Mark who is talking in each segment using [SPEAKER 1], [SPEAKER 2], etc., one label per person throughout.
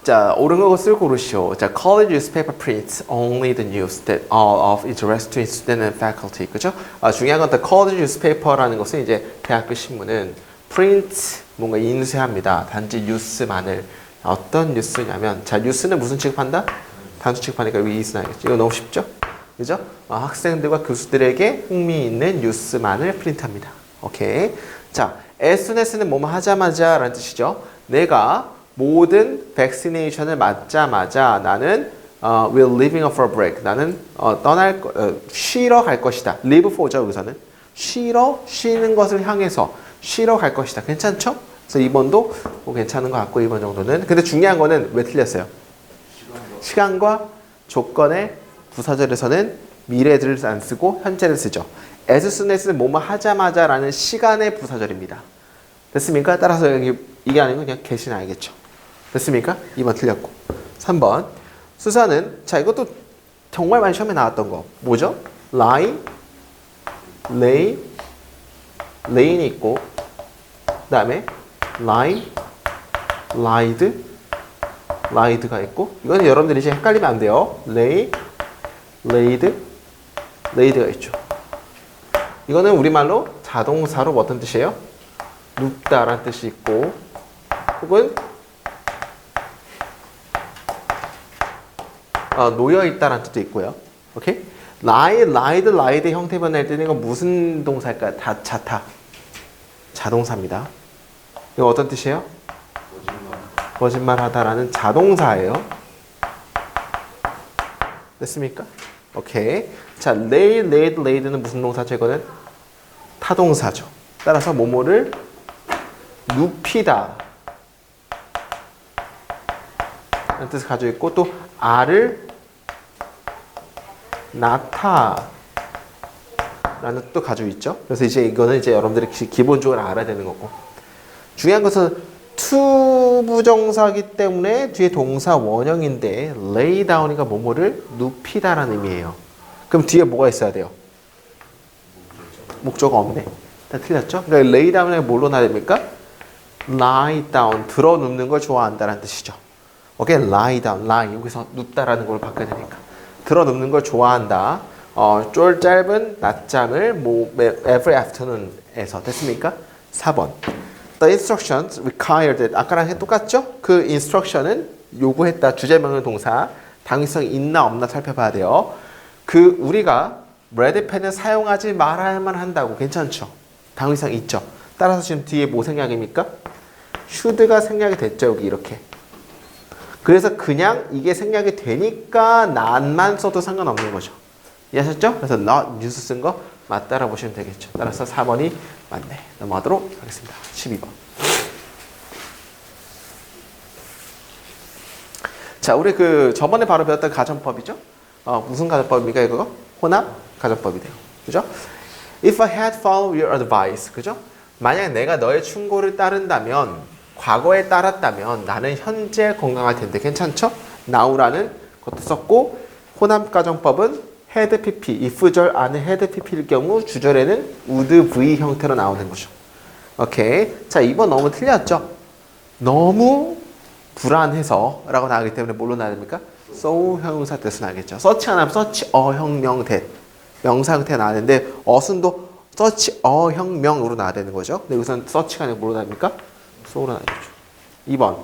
[SPEAKER 1] 자, 옳은 것을 고르시오. 자, college newspaper prints only the news that are of interest to student and faculty. 그죠? 중요한 건 the college newspaper라는 것은 이제 대학교 신문은 print 뭔가 인쇄합니다. 단지 뉴스만을. 어떤 뉴스냐면, 자, 뉴스는 무슨 취급한다? 단수 취급하니까 위 is 나겠죠. 이거 너무 쉽죠? 그죠? 학생들과 교수들에게 흥미있는 뉴스만을 프린트합니다. 오케이. 자, as soon as는 뭐뭐 하자마자 라는 뜻이죠. 내가 모든 백시네이션을 맞자마자 나는 will leaving for a break. 나는 쉬러 갈 것이다. live for죠, 여기서는. 쉬는 것을 향해서 쉬러 갈 것이다. 괜찮죠? 그래서 2번도 뭐 괜찮은 것 같고 2번 정도는. 근데 중요한 거는 왜 틀렸어요? 시간과 조건의 부사절에서는 미래들을 안 쓰고 현재를 쓰죠. as soon as는 뭐뭐 하자마자 라는 시간의 부사절입니다. 됐습니까? 따라서 여기 이게 아니고 그냥 get이는 알겠죠. 됐습니까? 2번 틀렸고. 3번. 수사는, 자, 이것도 정말 많이 시험에 나왔던 거. 뭐죠? lie, lay, lay인이 있고, 그 다음에 lie, lied, lied가 있고, 이거는 여러분들이 이제 헷갈리면 안 돼요. lay, laid, laid가 있죠. 이거는 우리말로 자동사로 어떤 뜻이에요? 눕다라는 뜻이 있고, 혹은 놓여있다라는 뜻도 있고요. 오케이? lie, lied, lied 형태 변할 때는 이건 무슨 동사일까요? 자동사입니다. 이거 어떤 뜻이에요? 거짓말하다라는 자동사예요. 됐습니까? 오케이. 자, lay, laid, laid는 무슨 동사죠? 이거는 타동사죠. 따라서 뭐뭐를 눕히다 라는 뜻을 가지고 있고, 또 알을 낳다 라는 뜻도 가지고 있죠. 그래서 이제 이거는 이제 여러분들이 기본적으로 알아야 되는 거고, 중요한 것은 to 부정사기 때문에 뒤에 동사 원형인데 lay down이가 뭐뭐를 눕히다라는 의미예요. 그럼 뒤에 뭐가 있어야 돼요? 목적어 없네. 다 틀렸죠? 그러니까 lay down이 뭘로 나야 됩니까? lie down, 들어 눕는 걸 좋아한다라는 뜻이죠. 오케이, lie down, lie 여기서 눕다라는 걸 바꿔야 되니까 들어 눕는 걸 좋아한다. 쫄 짧은 낮잠을 every afternoon에서. 됐습니까? 4번. The instructions required that. 아까랑 똑같죠? 그 instruction은 요구했다. 주제명의 동사. 당위성이 있나 없나 살펴봐야 돼요. 우리가 레드펜을 사용하지 말아야만 한다고. 괜찮죠? 당위성 있죠? 따라서 지금 뒤에 뭐 생략입니까? should가 생략이 됐죠. 여기 이렇게. 그래서 그냥 이게 생략이 되니까 not만 써도 상관없는 거죠. 이해하셨죠? 그래서 not, news 쓴 거 맞다라고 보시면 되겠죠. 따라서 4번이 맞네. 넘어가도록 하겠습니다. 12번. 자, 우리 저번에 바로 배웠던 가정법이죠? 무슨 가정법입니까, 이거? 혼합 가정법이 돼요. 그죠? If I had followed your advice. 그죠? 만약 내가 너의 충고를 따른다면, 과거에 따랐다면 나는 현재 건강할 텐데. 괜찮죠? now라는 것도 썼고, 혼합 가정법은 had pp, if절 안에 had pp일 경우 주절에는 would v 형태로 나오는 거죠. 오케이. 자, 2번 너무 틀렸죠? 너무 불안해서 라고 나오기 때문에 뭘로 나야 됩니까? so 형용사 뜻은 알겠죠. search 안 하면 search 형 대 명사 형태 나왔는데 어순도 search 형명으로 나와야 되는 거죠. 근데 여기서는 search가 아니고 뭐로 나옵니까? so로 나오죠. 2번.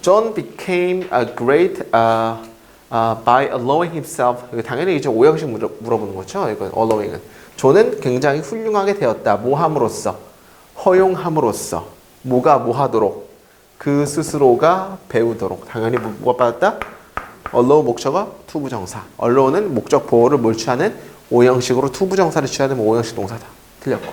[SPEAKER 1] John became a great by allowing himself. 당연히 이제 오형식 물어보는 거죠. 이건 allowing은. 존은 굉장히 훌륭하게 되었다. 뭐 함으로써? 허용함으로써. 뭐가 뭐 하도록? 그 스스로가 배우도록. 당연히 뭐가 받았다? allow 목적어 to 부정사. allow는 목적 보호를 뭘 취하는? 오형식으로 to 부정사를 취하는 오형식 동사다. 틀렸고.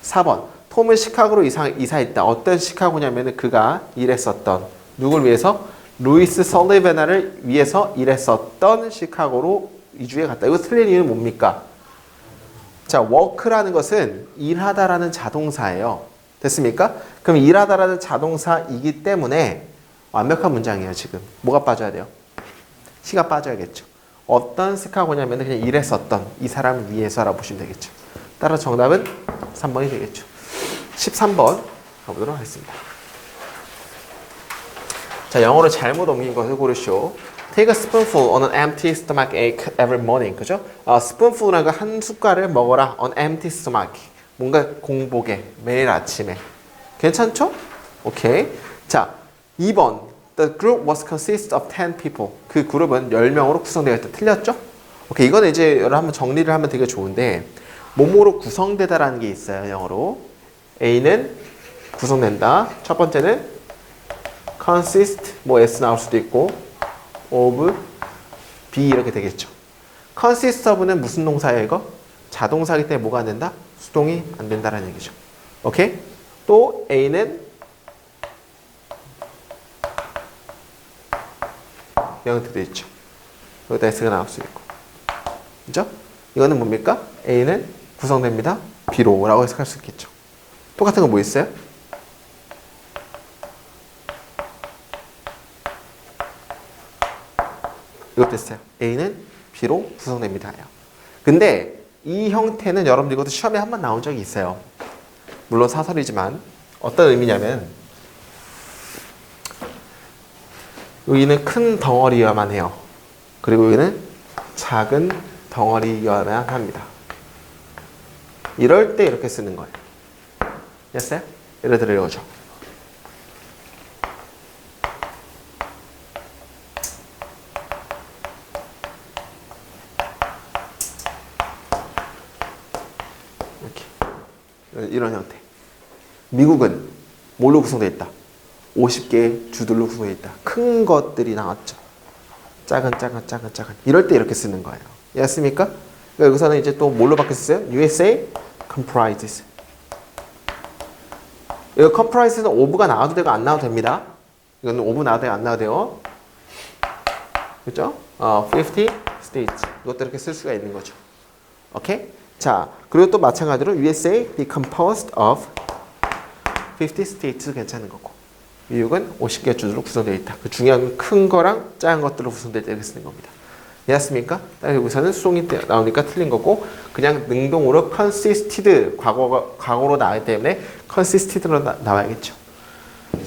[SPEAKER 1] 4번. 톰은 시카고로 이사했다. 어떤 시카고냐면은 그가 일했었던 누굴 위해서? 루이스 설리베나를 위해서 일했었던 시카고로 이주해 갔다. 이거 틀린 이유는 뭡니까? 자, work라는 것은 일하다라는 자동사예요. 됐습니까? 그럼 일하다라는 자동사이기 때문에 완벽한 문장이에요, 지금. 뭐가 빠져야 돼요? 시가 빠져야겠죠. 어떤 시카고냐면 그냥 일했었던 이 사람을 위해서라고 보시면 되겠죠. 따라서 정답은 3번이 되겠죠. 13번 가보도록 하겠습니다. 자, 영어로 잘못 옮긴 것을 고르시오. Take a spoonful on an empty stomach ache every morning. 그죠? spoonful이라는 거 한 숟갈을 먹어라. on empty stomach. 뭔가 공복에 매일 아침에. 괜찮죠? 오케이. 자, 2번. The group was consist of 10 people. 그 그룹은 10명으로 구성되어 있다. 틀렸죠? 오케이. 이거는 이제 여러분 한번 정리를 하면 되게 좋은데 뭐뭐로 구성되다라는 게 있어요. 영어로. A는 구성된다. 첫 번째는 consist, 뭐 S 나올 수도 있고 of, be 이렇게 되겠죠. consist of는 무슨 동사예요 이거? 자동사이기 때문에 뭐가 안 된다? 수동이 안 된다라는 얘기죠. 오케이? 또 A는 형태도 있죠. 여기다 S가 나올 수 있고. 그죠? 이거는 뭡니까? A는 구성됩니다. B로 라고 해석할 수 있겠죠. 똑같은 거 뭐 있어요? 이것도 있어요. A는 B로 구성됩니다. 근데 이 형태는 여러분들 이것도 시험에 한 번 나온 적이 있어요. 물론 사설이지만 어떤 의미냐면 여기는 큰 덩어리여야만 해요. 그리고 여기는 작은 덩어리여야만 합니다. 이럴 때 이렇게 쓰는 거예요. 됐어요? 예를 들어 이거죠. 이렇게. 이런 형태. 미국은 뭘로 구성되어 있다? 50개의 주들로 구성되어 있다. 큰 것들이 나왔죠. 작은. 이럴 때 이렇게 쓰는 거예요. 이해했습니까? 그러니까 여기서는 이제 또 뭘로 바뀌었어요? USA comprises. 이거 comprise는 of가 나와도 되고 안 나와도 됩니다. 이거는 of 나와도 되고 안 나와도 돼요. 그죠? 50 states. 이것도 이렇게 쓸 수가 있는 거죠. 오케이? 자, 그리고 또 마찬가지로 USA be composed of 50 states 괜찮은 거고. 미국은 50개 주로 구성되어 있다. 그 중요한 큰 거랑 작은 것들로 구성되어 있다. 이렇게 쓰는 겁니다. 이해했습니까? 여기서는 수동이 나오니까 틀린 거고 그냥 능동으로 consisted 과거로 나오기 때문에 consisted로 나와야겠죠.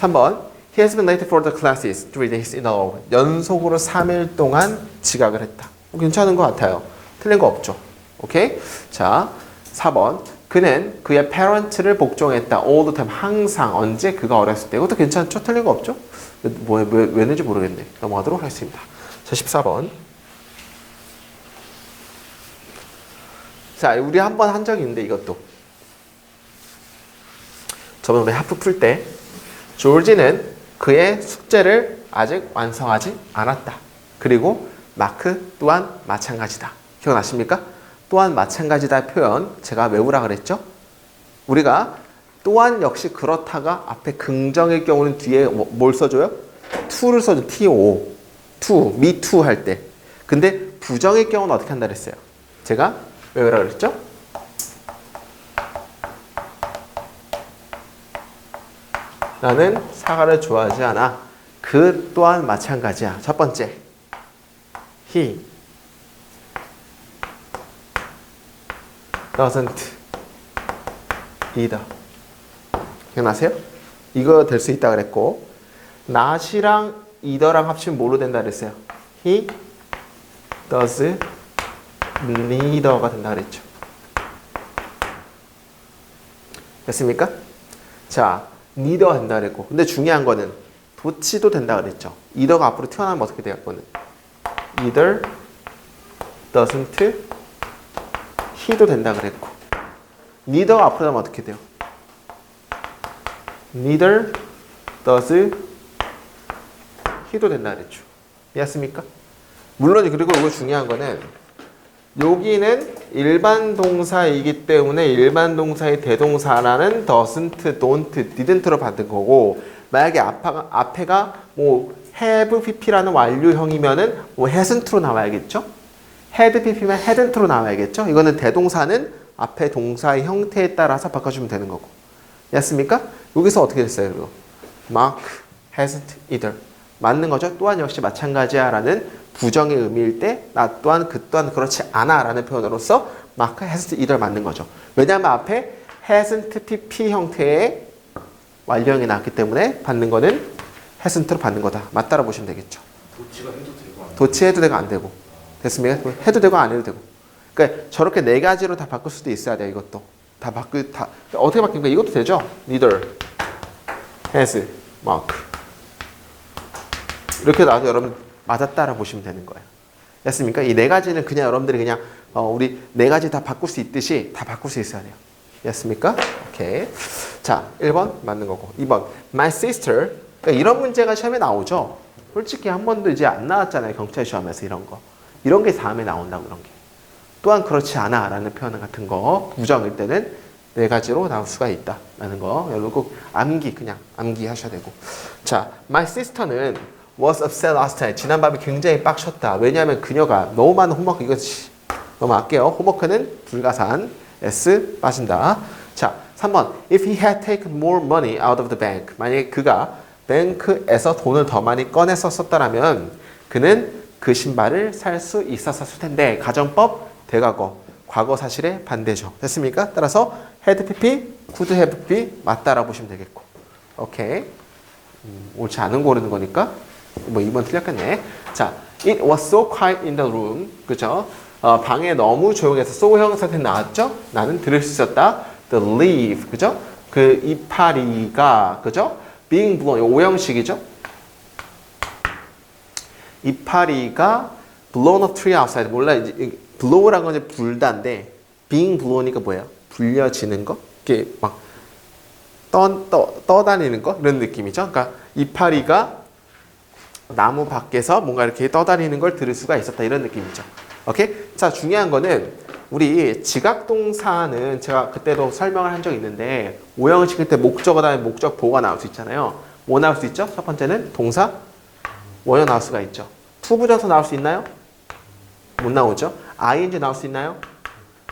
[SPEAKER 1] 3번 He has been late for the classes 3 days in a row. 연속으로 3일 동안 지각을 했다. 괜찮은 것 같아요. 틀린 거 없죠. 오케이? 자, 4번 그는 그의 parent를 복종했다. all the time. 항상. 언제? 그가 어렸을 때. 이것도 괜찮죠? 틀린 거 없죠? 왜는지 모르겠네. 넘어가도록 하겠습니다. 자, 14번 자, 우리 한 번 한 적이 있는데 이것도 저번에 우리 하프 풀 때 조지는 그의 숙제를 아직 완성하지 않았다. 그리고 마크 또한 마찬가지다. 기억나십니까? 또한 마찬가지다 표현 제가 외우라 그랬죠? 우리가 또한 역시 그렇다가 앞에 긍정일 경우는 뒤에 뭘 써줘요? to를 써줘. to, to, me too 할 때. 근데 부정일 경우는 어떻게 한다 그랬어요? 제가 외우라 그랬죠? 나는 사과를 좋아하지 않아. 그 또한 마찬가지야. 첫 번째, he doesn't either. 기억나세요? 이거 될 수 있다 그랬고 not이랑 either랑 합치면 뭐로 된다 그랬어요? he does neither가 된다 그랬죠. 됐습니까? 자, neither 된다 그랬고 근데 중요한 거는 도치도 된다 그랬죠. either가 앞으로 튀어나오면 어떻게 돼요? 그거는 either doesn't he도 된다 그랬고 neither가 앞으로 나오면 어떻게 돼요? neither does he도 된다 그랬죠. 이해했습니까? 물론 그리고 이거 중요한 거는 여기는 일반 동사이기 때문에 일반 동사의 대동사라는 doesn't, don't, didn't로 받은 거고 만약에 앞에가 뭐 have pp라는 완료형이면은 뭐 hasn't로 나와야겠죠? had pp면 hadn't로 나와야겠죠? 이거는 대동사는 앞에 동사의 형태에 따라서 바꿔주면 되는 거고. 이해했습니까? 여기서 어떻게 됐어요? 이거? Mark hasn't either. 맞는 거죠? 또한 역시 마찬가지야 라는 부정의 의미일 때 나 또한 그 또한 그렇지 않아 라는 표현으로서 Mark hasn't either 맞는 거죠. 왜냐하면 앞에 hasn't pp 형태의 완료형이 나왔기 때문에 받는 거는 hasn't로 받는 거다. 맞다라고 보시면 되겠죠.
[SPEAKER 2] 도치가 해도 되고 안
[SPEAKER 1] 도치해도 되고 안 되고. 됐습니까? 해도 되고 안 해도 되고. 그러니까 저렇게 네 가지로 다 바꿀 수도 있어야 돼요. 이것도. 다 어떻게 바뀝니까? 이것도 되죠? neither, has, mark. 이렇게 나와도 여러분 맞았다라고 보시면 되는 거예요. 됐습니까? 이 네 가지는 그냥 여러분들이 그냥 우리 네 가지 다 바꿀 수 있듯이 다 바꿀 수 있어야 돼요. 됐습니까? 오케이. 자, 1번 맞는 거고. 2번. My sister. 그러니까 이런 문제가 시험에 나오죠. 솔직히 한 번도 이제 안 나왔잖아요. 경찰 시험에서 이런 거. 이런 게 다음에 나온다고 그런 게. 또한 그렇지 않아 라는 표현 같은 거 부정일 때는 네 가지로 나올 수가 있다 라는 거 여러분 꼭 그냥 암기하셔야 되고. 자, my sister는 was upset last time. 지난밤에 굉장히 빡쳤다. 왜냐하면 그녀가 너무 많은 홈워크 이거 넘어갈게요. 홈워크는 불가산 S 빠진다. 자, 3번 if he had taken more money out of the bank. 만약에 그가 뱅크에서 돈을 더 많이 꺼내서 썼다라면 그는 그 신발을 살 수 있었을 텐데. 가정법 대과거, 과거 사실의 반대죠. 됐습니까? 따라서 had pp, could have pp 맞다라고 보시면 되겠고. 오케이. 옳지 않은 거 고르는 거니까 뭐 2번 틀렸겠네. 자, it was so quiet in the room. 그죠? 방에 너무 조용해서 so 형용사한테 나왔죠? 나는 들을 수 있었다. The leaf. 그죠? 그 이파리가 그죠? being blown. 오형식이죠? 이파리가 blown a tree outside. 몰라 이제 blow라는 건 이제 불다인데 being blown이니까 뭐예요? 불려지는 거? 이렇게 막 떠다니는 거? 이런 느낌이죠. 그러니까 이파리가 나무 밖에서 뭔가 이렇게 떠다니는 걸 들을 수가 있었다. 이런 느낌이죠. 오케이? 자, 중요한 거는 우리 지각동사는 제가 그때도 설명을 한 적이 있는데 오형식일 때 목적어 다음에 목적 보호가 나올 수 있잖아요. 뭐 나올 수 있죠? 첫 번째는 동사 원형 나올 수가 있죠. 투부정사 나올 수 있나요? 못 나오죠. ing 나올 수 있나요?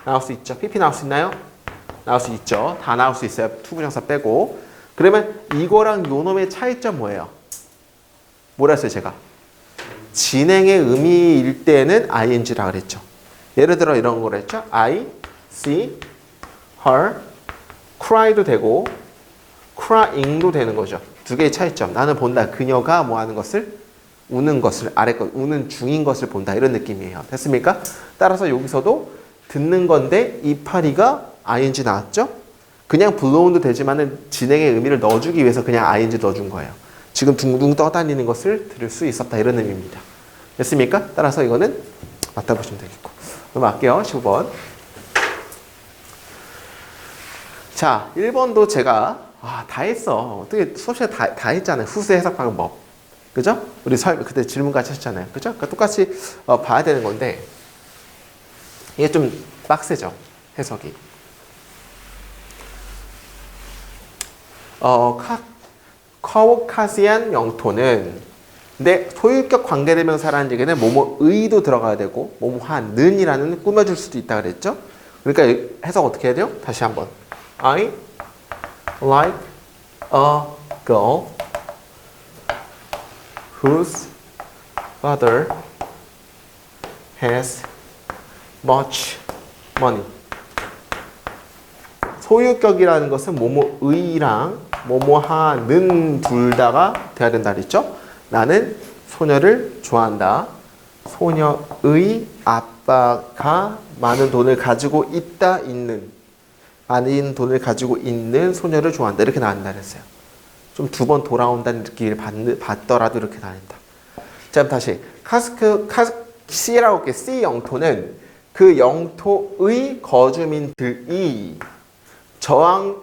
[SPEAKER 1] 나올 수 있죠. pp 나올 수 있나요? 나올 수 있죠. 다 나올 수 있어요. 투부정사 빼고. 그러면 이거랑 요놈의 차이점 뭐예요? 뭐라 했어요 제가? 진행의 의미일 때는 ing라 그랬죠. 예를 들어 이런 거를 했죠. I see her cry도 되고 crying도 되는 거죠. 두 개의 차이점. 나는 본다. 그녀가 뭐 하는 것을? 우는 것을, 아래 것, 우는 중인 것을 본다. 이런 느낌이에요. 됐습니까? 따라서 여기서도 듣는 건데 이파리가 ing 나왔죠? 그냥 blown도 되지만은 진행의 의미를 넣어주기 위해서 그냥 ing 넣어준 거예요. 지금 둥둥 떠다니는 것을 들을 수 있었다. 이런 의미입니다. 됐습니까? 따라서 이거는 맞다 보시면 되겠고. 넘어갈게요. 15번. 자, 1번도 제가 다 했어. 어떻게 수업 시간에 다 했잖아요. 후수 해석 방법. 그죠? 우리 그때 질문까지 하셨잖아요. 그죠? 그러니까 똑같이 봐야 되는 건데 이게 좀 빡세죠. 해석이. 카우카시안 영토는 근데 소유격 관계대명사라는 얘기는 뭐뭐의도 들어가야 되고 뭐뭐한는이라는 꾸며줄 수도 있다 그랬죠? 그러니까 해석 어떻게 해야 돼요? 다시 한번. I like a girl whose father has much money. 소유격이라는 것은 뭐뭐의랑 뭐뭐하는 둘 다가 돼야 된다 그랬죠? 나는 소녀를 좋아한다. 소녀의 아빠가 많은 돈을 가지고 있는 많은 돈을 가지고 있는 소녀를 좋아한다. 이렇게 나온다 그랬어요. 좀 두 번 돌아온다는 느낌을 받더라도 이렇게 나온다. 자, 그럼 다시 C라고 할게. C 영토는 그 영토의 거주민들이 저항했던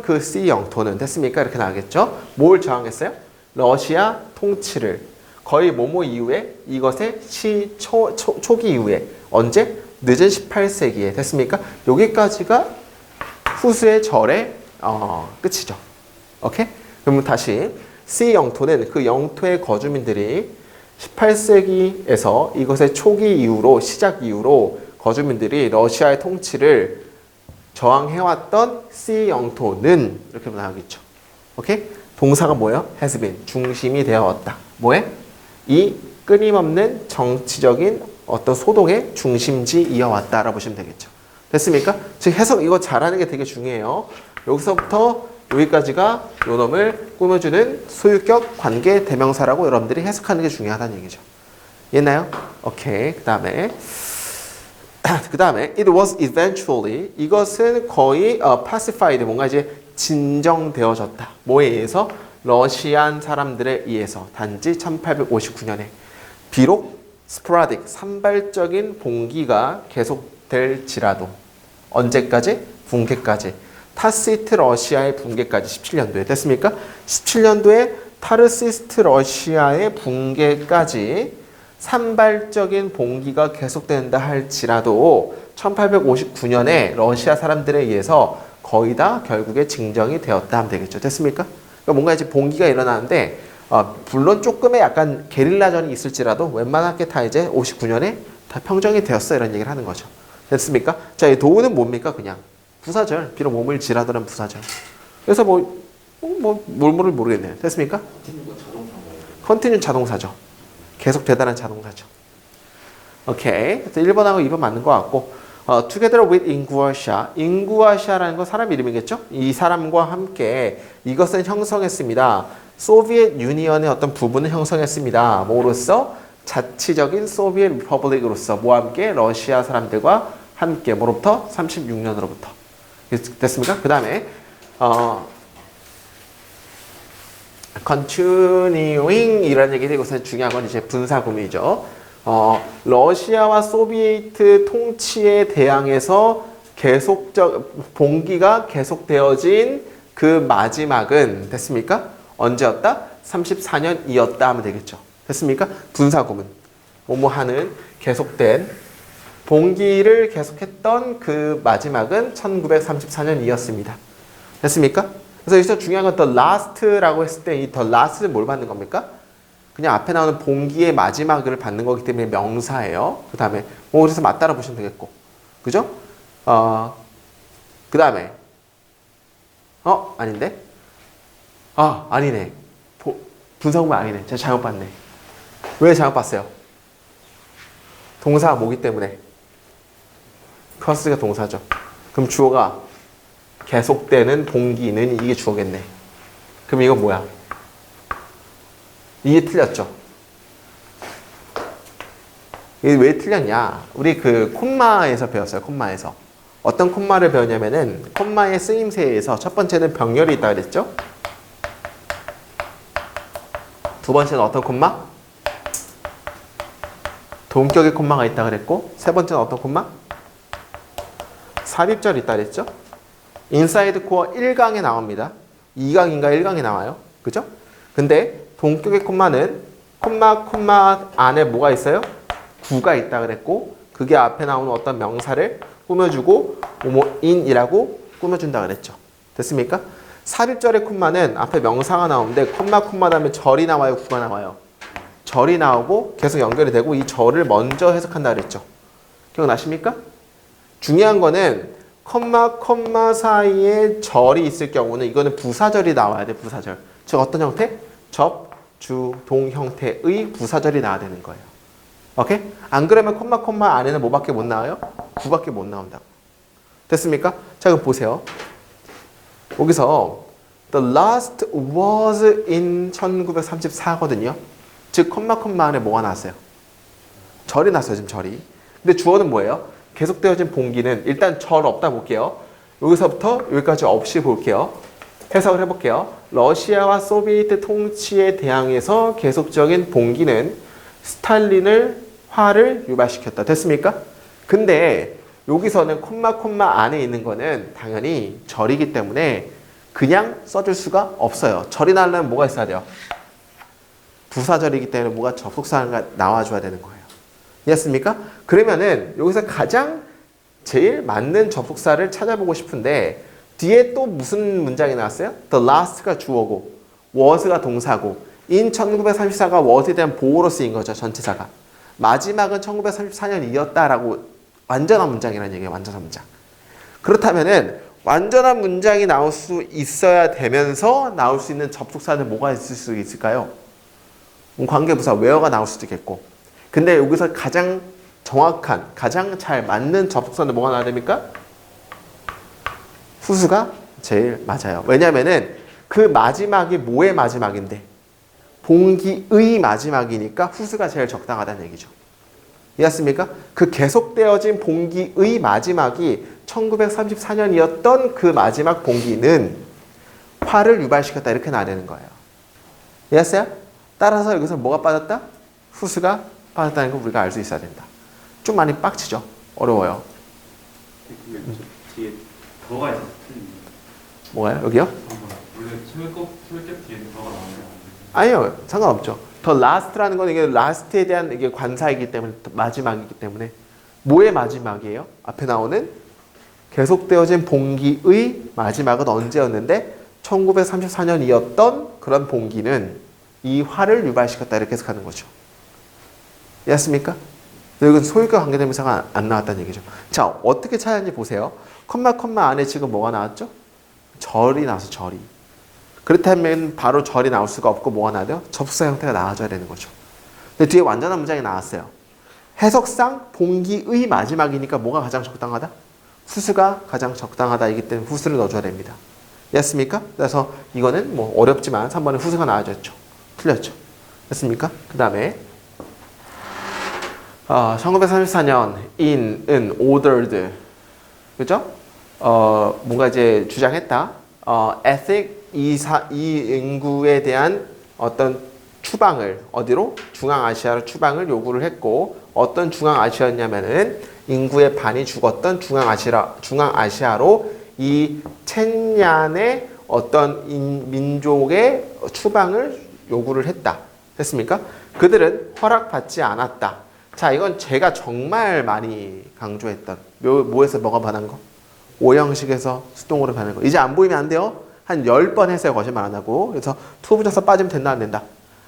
[SPEAKER 1] 그 C 영토는 됐습니까? 이렇게 나오겠죠? 뭘 저항했어요? 러시아 통치를. 거의 뭐뭐 이후에 이것의 초기 이후에 언제? 늦은 18세기에 됐습니까? 여기까지가 후수의 절의 끝이죠. 오케이? 그러면 다시 C 영토는 그 영토의 거주민들이 18세기에서 이것의 초기 이후로 시작 이후로 거주민들이 러시아의 통치를 저항해왔던 C 영토는 이렇게 나오겠죠. 오케이? 동사가 뭐예요? has been. 중심이 되어왔다. 뭐에? 이 끊임없는 정치적인 어떤 소동의 중심지 이어왔다라고 보시면 되겠죠. 됐습니까? 즉 해석 이거 잘하는 게 되게 중요해요. 여기서부터 여기까지가 요 놈을 꾸며주는 소유격 관계 대명사라고 여러분들이 해석하는 게 중요하다는 얘기죠. 이해나요? 오케이. 그 다음에 it was eventually 이것은 거의 pacified 뭔가 이제 진정되어졌다. 뭐에 의해서? 러시안 사람들에 의해서 단지 1859년에 비록 sporadic 산발적인 봉기가 계속될지라도 언제까지? 붕괴까지. 타시트 러시아의 붕괴까지 17년도에 됐습니까? 17년도에 타르시스트 러시아의 붕괴까지 산발적인 봉기가 계속된다 할지라도 1859년에 러시아 사람들에 의해서 거의 다 결국에 증정이 되었다 하면 되겠죠. 됐습니까? 그러니까 뭔가 이제 봉기가 일어나는데 물론 조금의 약간 게릴라전이 있을지라도 웬만하게 다 이제 59년에 다 평정이 되었어 이런 얘기를 하는 거죠. 됐습니까? 자, 이 도우는 뭡니까? 그냥 부사절. 비록 몸을 지라더란 부사절. 그래서 뭘를 모르겠네요. 됐습니까? 컨티뉴 자동사죠. 계속 대단한 자동사죠. 오케이. 1번하고 2번 맞는 것 같고 together with 인구아시아. 인구아시아라는 건 사람 이름이겠죠? 이 사람과 함께 이것은 형성했습니다. 소비에트 유니언의 어떤 부분을 형성했습니다. 뭐로써? 자치적인 소비에트 리퍼블릭으로서 뭐와 함께? 러시아 사람들과 함께 뭐로부터? 36년으로부터. 됐습니까? 그 다음에 continuing 이라는 얘기는 이것은 중요한 건 이제 분사구문이죠. 러시아와 소비에트 통치에 대항해서 봉기가 계속되어진 그 마지막은 됐습니까? 언제였다? 34년이었다 하면 되겠죠. 됐습니까? 분사구문. 뭐뭐하는 계속된 봉기를 계속했던 그 마지막은 1934년이었습니다. 됐습니까? 그래서 여기서 중요한 건 the last라고 했을 때 이 the last는 뭘 받는 겁니까? 그냥 앞에 나오는 봉기의 마지막을 받는 거기 때문에 명사예요. 그 다음에 그래서 맞따라 보시면 되겠고. 그죠? 그 다음에 아닌데? 아니네. 분사구문 아니네. 제가 잘못 봤네. 왜 잘못 봤어요? 동사가 뭐기 때문에? 커스가 동사죠. 그럼 주어가 계속되는 봉기는 이게 주어겠네. 그럼 이건 뭐야? 이게 틀렸죠. 이게 왜 틀렸냐? 우리 그 콤마에서 배웠어요. 콤마에서. 어떤 콤마를 배웠냐면은 콤마의 쓰임새에서 첫 번째는 병렬이 있다 그랬죠? 두 번째는 어떤 콤마? 동격의 콤마가 있다 그랬고 세 번째는 어떤 콤마? 삽입절이 있다 그랬죠? 인사이드 코어 1강에 나옵니다. 2강인가 1강에 나와요. 그죠? 근데 동격의 콤마는 콤마 안에 뭐가 있어요? 구가 있다 그랬고 그게 앞에 나오는 어떤 명사를 꾸며주고 in이라고 꾸며준다 그랬죠. 됐습니까? 삽입절의 콤마는 앞에 명사가 나오는데 콤마 다음에 절이 나와요? 구가 나와요? 절이 나오고 계속 연결이 되고 이 절을 먼저 해석한다 그랬죠. 기억나십니까? 중요한 거는 콤마 사이에 절이 있을 경우는 이거는 부사절이 나와야 돼. 부사절. 즉 어떤 형태? 접, 주, 동 형태의 부사절이 나와야 되는 거예요. 오케이? 안 그러면 콤마 안에는 뭐밖에 못 나와요? 구밖에 못 나온다고. 됐습니까? 자 그럼 보세요. 여기서 the last was in 1934거든요. 즉 콤마 안에 뭐가 나왔어요? 절이 났어요. 지금 절이. 근데 주어는 뭐예요? 계속되어진 봉기는 일단 절 없다 볼게요. 여기서부터 여기까지 없이 볼게요. 해석을 해볼게요. 러시아와 소비에트 통치에 대항해서 계속적인 봉기는 스탈린을 화를 유발시켰다. 됐습니까? 근데 여기서는 콤마 안에 있는 거는 당연히 절이기 때문에 그냥 써줄 수가 없어요. 절이 나려면 뭐가 있어야 돼요? 부사절이기 때문에 뭐가 접속사가 나와줘야 되는 거예요. 이해했습니까? 그러면은 여기서 가장 제일 맞는 접속사를 찾아보고 싶은데 뒤에 또 무슨 문장이 나왔어요? The last가 주어고 was가 동사고 in 1934가 was에 대한 보호로 쓰인 거죠. 전체사가. 마지막은 1934년이었다라고 완전한 문장이라는 얘기예요. 완전한 문장. 그렇다면은 완전한 문장이 나올 수 있어야 되면서 나올 수 있는 접속사는 뭐가 있을 수 있을까요? 관계부사 where가 나올 수도 있겠고. 근데 여기서 가장 정확한, 가장 잘 맞는 접속사는 뭐가 나와야 됩니까? 후수가 제일 맞아요. 왜냐면은 그 마지막이 뭐의 마지막인데? 봉기의 마지막이니까 후수가 제일 적당하다는 얘기죠. 이해했습니까? 그 계속되어진 봉기의 마지막이 1934년이었던 그 마지막 봉기는 화를 유발시켰다 이렇게 나야 되는 거예요. 이해했어요? 따라서 여기서 뭐가 빠졌다? 후수가 빠졌다는 걸 우리가 알 수 있어야 된다. 좀 많이 빡치죠? 어려워요.
[SPEAKER 2] 뒤에 더가 있어서 틀린
[SPEAKER 1] 뭐가요? 여기요?
[SPEAKER 2] 원래 철격 뒤에 더가 나오는
[SPEAKER 1] 아니요. 상관없죠. 더 라스트라는 건 이게 라스트에 대한 이게 관사이기 때문에 마지막이기 때문에 뭐의 마지막이에요? 앞에 나오는 계속되어진 봉기의 마지막은 언제였는데 1934년이었던 그런 봉기는 이 화를 유발시켰다 이렇게 해석하는 거죠. 이해했습니까? 여기는 소유과 관계대명사가 안 나왔다는 얘기죠. 자, 어떻게 찾았는지 보세요. 컴마 안에 지금 뭐가 나왔죠? 절이 나와서 절이. 그렇다면 바로 절이 나올 수가 없고 뭐가 나와야 돼요? 접속사 형태가 나와줘야 되는 거죠. 근데 뒤에 완전한 문장이 나왔어요. 해석상 봉기의 마지막이니까 뭐가 가장 적당하다? 후수가 가장 적당하다이기 때문에 후수를 넣어줘야 됩니다. 이해했습니까? 그래서 이거는 뭐 어렵지만 3번에 후수가 나와줬죠. 틀렸죠. 됐습니까? 그 다음에 1934년 in, 은, ordered 그죠? 뭔가 이제 주장했다. ethic 이 인구에 대한 어떤 추방을 어디로? 중앙아시아로 추방을 요구를 했고 어떤 중앙아시아였냐면은 인구의 반이 죽었던 중앙아시아로 이 첸얀의 어떤 민족의 추방을 요구를 했다. 됐습니까? 그들은 허락받지 않았다. 자, 이건 제가 정말 많이 강조했던 뭐에서 뭐가 변한 거? 오형식에서 수동으로 변한 거. 이제 안 보이면 안 돼요. 한 10번 했어요. 거짓말 안 하고. 그래서 투부정사 빠지면 된다 안 된다?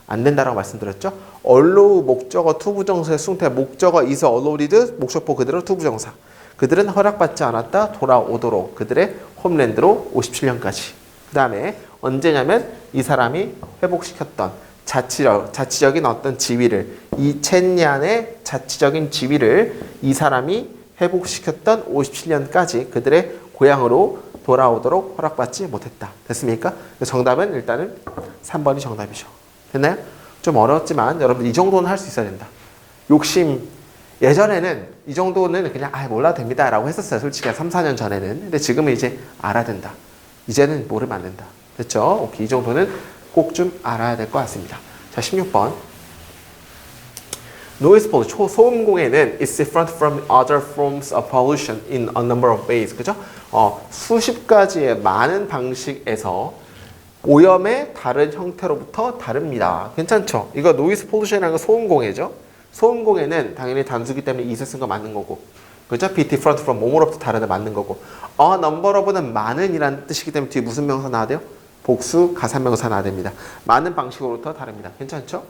[SPEAKER 1] 안 된다라고 말씀드렸죠. allow 목적어 투부정사의 수동태 목적어 is allowed 목적보 그대로 투부정사. 그들은 허락받지 않았다. 돌아오도록 그들의 홈랜드로 57년까지. 그 다음에 언제냐면 이 사람이 회복시켰던 자치적인 어떤 지위를 이 첸얀의 자치적인 지위를 이 사람이 회복시켰던 57년까지 그들의 고향으로 돌아오도록 허락받지 못했다. 됐습니까? 정답은 일단은 3번이 정답이죠. 됐나요? 좀 어렵지만 여러분 이 정도는 할 수 있어야 된다. 욕심 예전에는 이 정도는 그냥 몰라도 됩니다 라고 했었어요. 솔직히 3, 4년 전에는. 근데 지금은 이제 알아야 된다. 이제는 모르면 안 된다. 됐죠? 오케이. 이 정도는 꼭 좀 알아야 될 것 같습니다. 자, 16번. Noise pollution, 소음공해는 is different from other forms of pollution in a number of ways. 그죠? 수십 가지의 많은 방식에서 오염의 다른 형태로부터 다릅니다. 괜찮죠? 이거 noise pollution이라는 건 소음공해죠? 소음공해는 당연히 단수기 때문에 이세 쓴 거 맞는 거고. 그죠? be different from 뭐뭐로부터 다르다 맞는 거고. a number of는 많은이라는 뜻이기 때문에 뒤에 무슨 명사 나와야 돼요? 복수, 가산명사 나와야 됩니다. 많은 방식으로부터 다릅니다. 괜찮죠?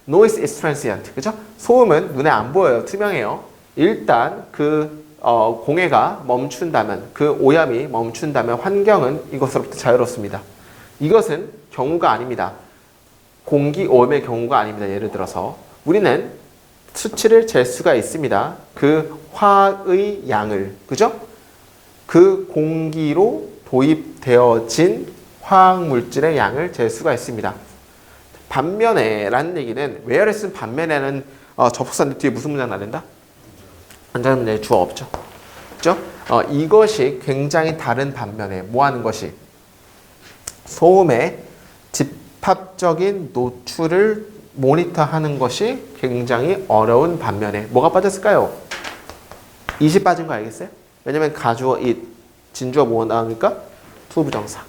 [SPEAKER 1] Noise is transient. 그죠? 소음은 눈에 안 보여요. 투명해요. 일단 그 공해가 멈춘다면, 그 오염이 멈춘다면 환경은 이것으로부터 자유롭습니다. 이것은 경우가 아닙니다. 공기 오염의 경우가 아닙니다. 예를 들어서 우리는 수치를 잴 수가 있습니다. 그 화의 양을, 그죠? 그 공기로 도입되어진 화학물질의 양을 잴 수가 있습니다. 반면에 라는 얘기는 whereas는 반면에는 접속사인데 뒤에 무슨 문장 나된다? 완전한 문장에 주어 없죠. 그죠? 이것이 굉장히 다른 반면에 뭐 하는 것이? 소음의 집합적인 노출을 모니터하는 것이 굉장히 어려운 반면에 뭐가 빠졌을까요? it이 빠진 거 알겠어요? 왜냐면 가주어 it, 진주어 뭐 나옵니까? 투부정사.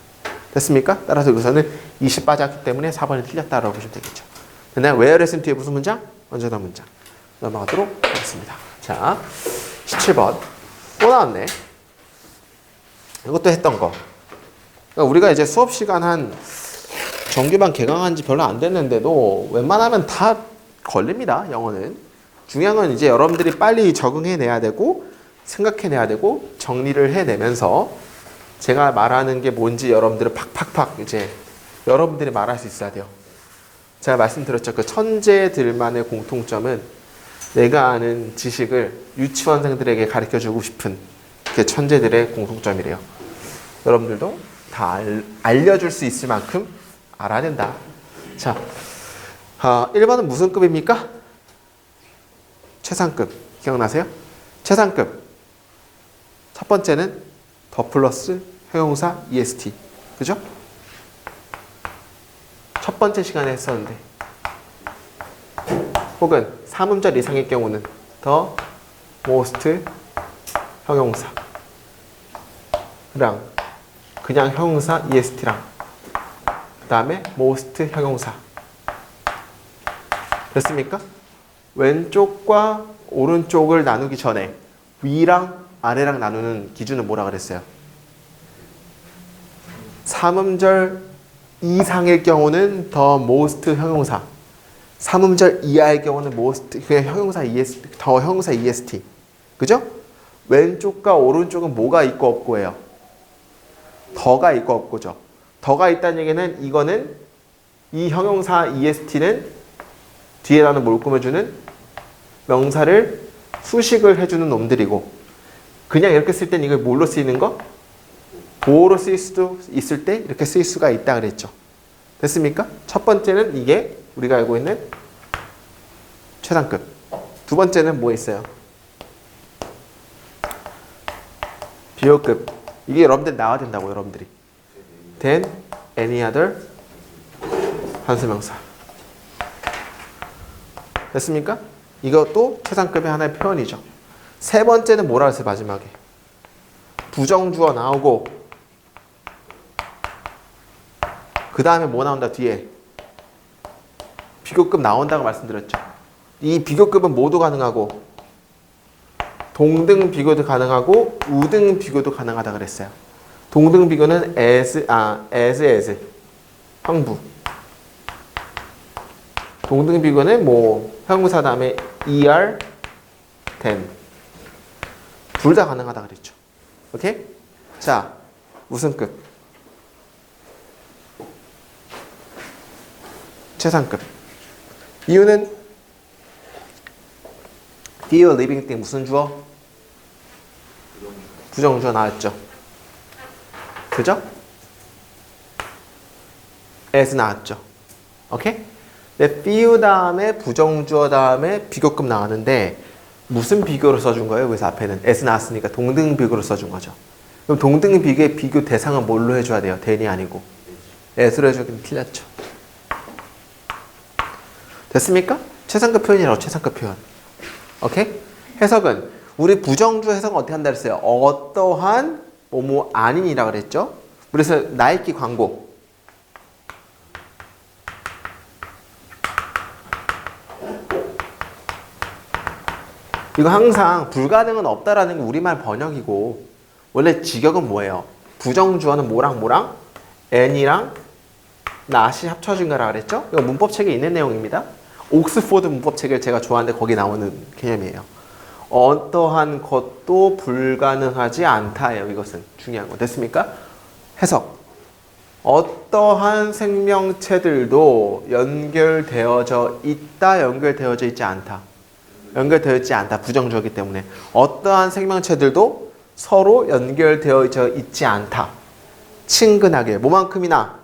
[SPEAKER 1] 됐습니까? 따라서 여기서는 20 빠졌기 때문에 4번이 틀렸다라고 보시면 되겠죠. 근데 whereas는 뒤에 무슨 문장? 언제나 문장. 넘어가도록 하겠습니다. 자, 17번. 또 나왔네. 이것도 했던 거. 그러니까 우리가 이제 수업 시간 한 정규반 개강한 지 별로 안 됐는데도 웬만하면 다 걸립니다. 영어는. 중요한 건 이제 여러분들이 빨리 적응해내야 되고 생각해내야 되고 정리를 해내면서 제가 말하는 게 뭔지 여러분들은 팍팍팍 이제 여러분들이 말할 수 있어야 돼요. 제가 말씀드렸죠. 그 천재들만의 공통점은 내가 아는 지식을 유치원생들에게 가르쳐주고 싶은 게 천재들의 공통점이래요. 여러분들도 다 알려줄 수 있을 만큼 알아야 된다. 자, 1번은 무슨 급입니까? 최상급. 기억나세요? 최상급. 첫 번째는 더 플러스 형용사 EST. 그죠? 첫 번째 시간에 했었는데. 혹은 삼음절 이상의 경우는 더 most 형용사랑 그냥 형용사 EST랑 그 다음에 most 형용사. 됐습니까? 왼쪽과 오른쪽을 나누기 전에 위랑 아래랑 나누는 기준은 뭐라 그랬어요? 삼음절 이상의 경우는 더 most 형용사, 삼음절 이하의 경우는 most 그냥 형용사 EST, 더 형용사 EST. 그죠? 왼쪽과 오른쪽은 뭐가 있고 없고예요? 더가 있고 없고죠. 더가 있다는 얘기는 이거는 이 형용사 EST는 뒤에 나는 뭘 꾸며주는 명사를 수식을 해주는 놈들이고, 그냥 이렇게 쓸 땐 이걸 뭘로 쓰이는 거? 보호로 쓰일 수도 있을 때 이렇게 쓰일 수가 있다 그랬죠. 됐습니까? 첫 번째는 이게 우리가 알고 있는 최상급. 두 번째는 뭐 있어요? 비호급. 이게 여러분들 나와야 된다고, 여러분들이. Than any other 한수명사. 됐습니까? 이것도 최상급의 하나의 표현이죠. 세 번째는 뭐라 했어요, 마지막에? 부정주어 나오고, 그 다음에 뭐 나온다, 뒤에? 비교급 나온다고 말씀드렸죠. 이 비교급은 모두 가능하고, 동등 비교도 가능하고, 우등 비교도 가능하다 그랬어요. 동등 비교는 as, 형부. 동등 비교는 뭐, 형용사 다음에 er, then. 둘 다 가능하다 그랬죠. 오케이? 자, 무슨 급? 최상급. 이유는 do you living 때 무슨 주어? 부정주어 나왔죠. 그죠? as 나왔죠. 오케이? 근데 few 다음에 부정주어 다음에 비교급 나왔는데 무슨 비교로 써준 거예요? 그래서 앞에는 as 나왔으니까 동등 비교로 써준 거죠. 그럼 동등 비교의 비교 대상은 뭘로 해줘야 돼요? than이 아니고 as로 해주긴 틀렸죠. 됐습니까? 최상급 표현이라고, 최상급 표현. 오케이? 해석은 우리 부정주 해석은 어떻게 한다 그랬어요? 어떠한 뭐뭐 아닌이라 그랬죠? 그래서 나이키 광고. 이거 항상 불가능은 없다라는 게 우리말 번역이고, 원래 직역은 뭐예요? 부정주어는 뭐랑 뭐랑? n이랑 not이 합쳐진 거라 그랬죠? 이거 문법책에 있는 내용입니다. 옥스포드 문법책을 제가 좋아하는데 거기 나오는 개념이에요. 어떠한 것도 불가능하지 않다예요. 이것은 중요한 거. 됐습니까? 해석. 어떠한 생명체들도 연결되어져 있다, 연결되어져 있지 않다. 연결되어 있지 않다. 부정주어이기 때문에. 어떠한 생명체들도 서로 연결되어져 있지 않다. 친근하게. 뭐만큼이나?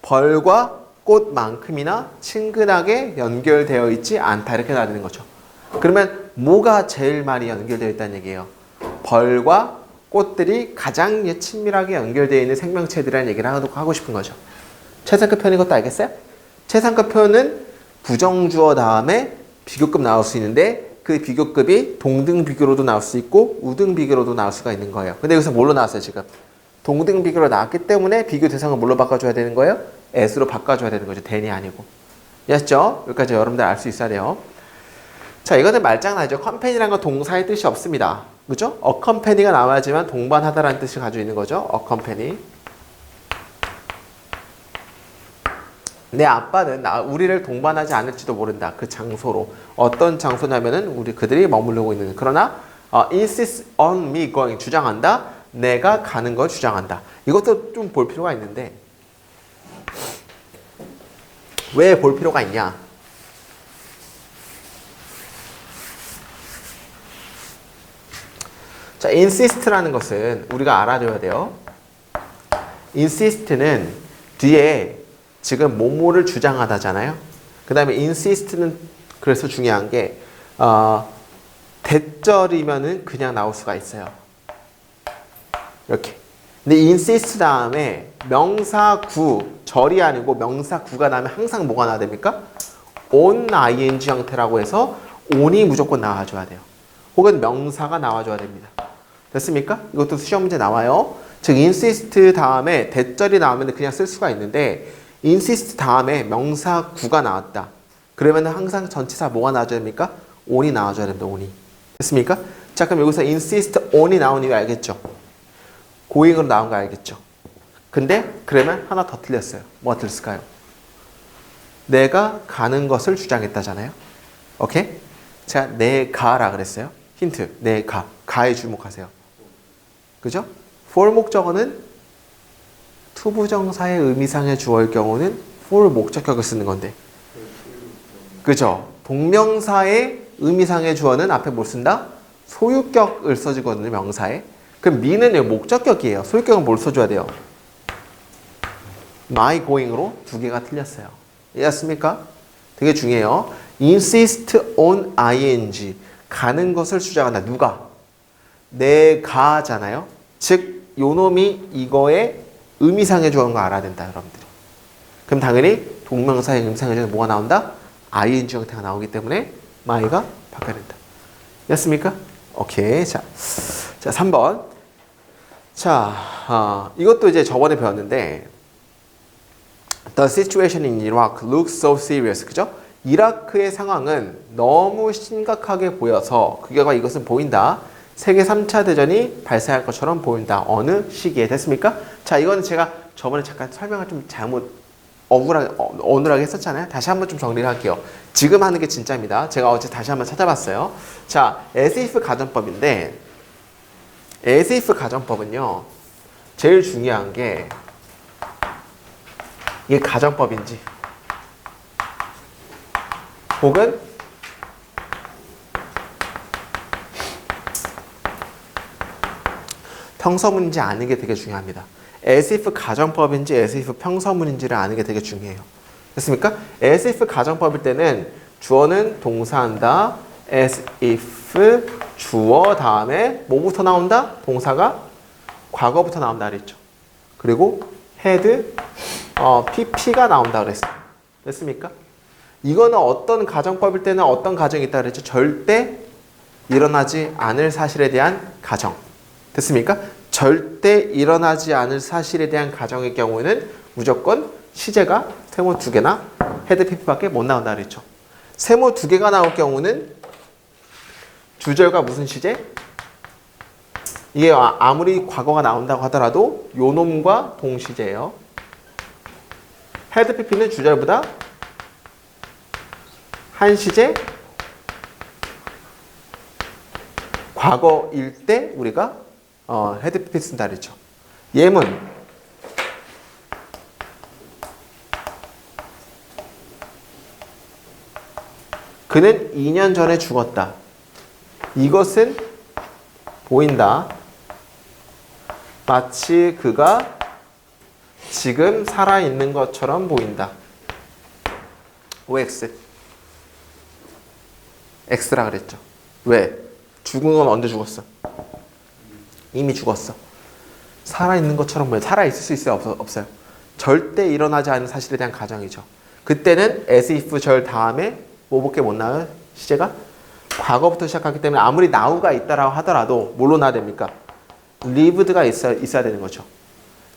[SPEAKER 1] 벌과 꽃만큼이나 친근하게 연결되어 있지 않다. 이렇게 나야 되는 거죠. 그러면 뭐가 제일 많이 연결되어 있다는 얘기예요? 벌과 꽃들이 가장 친밀하게 연결되어 있는 생명체들이라는 얘기를 하고 싶은 거죠. 최상급 표현인 것도 알겠어요? 최상급 표현은 부정주어 다음에 비교급 나올 수 있는데 그 비교급이 동등 비교로도 나올 수 있고 우등 비교로도 나올 수가 있는 거예요. 근데 여기서 뭘로 나왔어요, 지금? 동등 비교로 나왔기 때문에 비교 대상을 뭘로 바꿔줘야 되는 거예요? as로 바꿔줘야 되는 거죠. than이 아니고. 이해하셨죠? 여기까지 여러분들 알 수 있어야 돼요. 자, 이거는 말장난이죠. 컴패니라는 건 동사의 뜻이 없습니다. 그죠? accompany가 나와야지만 동반하다라는 뜻을 가지고 있는 거죠. accompany. 내 아빠는 우리를 동반하지 않을지도 모른다. 그 장소로. 어떤 장소냐면은 우리 그들이 머무르고 있는. 그러나 insist on me going. 주장한다. 내가 가는 걸 주장한다. 이것도 좀 볼 필요가 있는데 왜 볼 필요가 있냐? 자, insist라는 것은 우리가 알아둬야 돼요. insist는 뒤에 지금 뭐뭐를 주장하다잖아요. 그 다음에 insist는 그래서 중요한 게 대절이면은 그냥 나올 수가 있어요. 이렇게. 근데 insist 다음에 명사 구, 절이 아니고 명사 구가 나오면 항상 뭐가 나와야 됩니까? on ing 형태라고 해서 on이 무조건 나와줘야 돼요. 혹은 명사가 나와줘야 됩니다. 됐습니까? 이것도 시험 문제 나와요. 즉 insist 다음에 대절이 나오면 그냥 쓸 수가 있는데 insist 다음에 명사 구가 나왔다. 그러면 항상 전치사 뭐가 나와줘야 됩니까? on이 나와줘야 됩니다. on이. 됐습니까? 자, 그럼 여기서 insist on이 나온 이유 알겠죠? 고잉으로 나온 거 알겠죠? 근데 그러면 하나 더 틀렸어요. 뭐가 틀렸을까요? 내가 가는 것을 주장했다잖아요. 오케이? 제가 내가라 그랬어요. 힌트. 내가. 가에 주목하세요. 그죠? for 목적어는 투부정사의 의미상의 주어일 경우는 for 목적격을 쓰는 건데. 그죠? 동명사의 의미상의 주어는 앞에 뭘 쓴다? 소유격을 써주거든요. 명사에. 그럼 me는 목적격이에요. 소유격은 뭘 써줘야 돼요? my going으로 두 개가 틀렸어요. 이해했습니까? 되게 중요해요. insist on ing. 가는 것을 주장한다. 누가? 내가잖아요. 즉, 요 놈이 이거의 의미상의 주어인 거 알아야 된다, 여러분들이. 그럼 당연히 동명사의 의미상의 주어는 뭐가 나온다? ing 형태가 나오기 때문에 my가 바뀌어야 된다. 됐습니까? 오케이. 자, 3번. 자, 이것도 이제 저번에 배웠는데, The situation in Iraq looks so serious. 그죠? 이라크의 상황은 너무 심각하게 보여서 그 결과 이것은 보인다. 세계 3차 대전이 발생할 것처럼 보인다. 어느 시기에 됐습니까? 자, 이거는 제가 저번에 잠깐 설명을 좀 잘못 어눌하게 했었잖아요. 다시 한번 좀 정리를 할게요. 지금 하는 게 진짜입니다. 제가 어제 다시 한번 찾아봤어요. 자, as if 가정법인데 as if 가정법은요. 제일 중요한 게 이게 가정법인지 혹은 평서문인지 아는 게 되게 중요합니다. as if 가정법인지 as if 평서문인지를 아는 게 되게 중요해요. 됐습니까? as if 가정법일 때는 주어는 동사한다. as if 주어 다음에 뭐부터 나온다? 동사가 과거부터 나온다 그랬죠. 그리고 had pp가 나온다 그랬어요. 됐습니까? 이거는 어떤 가정법일 때는 어떤 가정이 있다 그랬죠? 절대 일어나지 않을 사실에 대한 가정. 됐습니까? 절대 일어나지 않을 사실에 대한 가정의 경우에는 무조건 시제가 세모 2개나 헤드 pp밖에 못 나온다 그랬죠. 세모 2개가 나올 경우는 주절과 무슨 시제? 이게 아무리 과거가 나온다고 하더라도 요놈과 동시제예요. 헤드 pp는 주절보다 한 시제 과거일 때 우리가 헤드 pp 쓴다 그랬죠. 예문 그는 2년 전에 죽었다. 이것은 보인다. 마치 그가 지금 살아있는 것처럼 보인다. OX X라 그랬죠. 왜? 죽은 건 언제 죽었어? 이미 죽었어. 살아있는 것처럼 보여. 살아있을 수 있어요? 없어요? 절대 일어나지 않은 사실에 대한 가정이죠. 그때는 as if 절 다음에 뭐밖에 못 나와요? 시제가? 과거부터 시작하기 때문에 아무리 now가 있다라고 하더라도 뭘로 나야 됩니까? lived가 있어야 되는 거죠.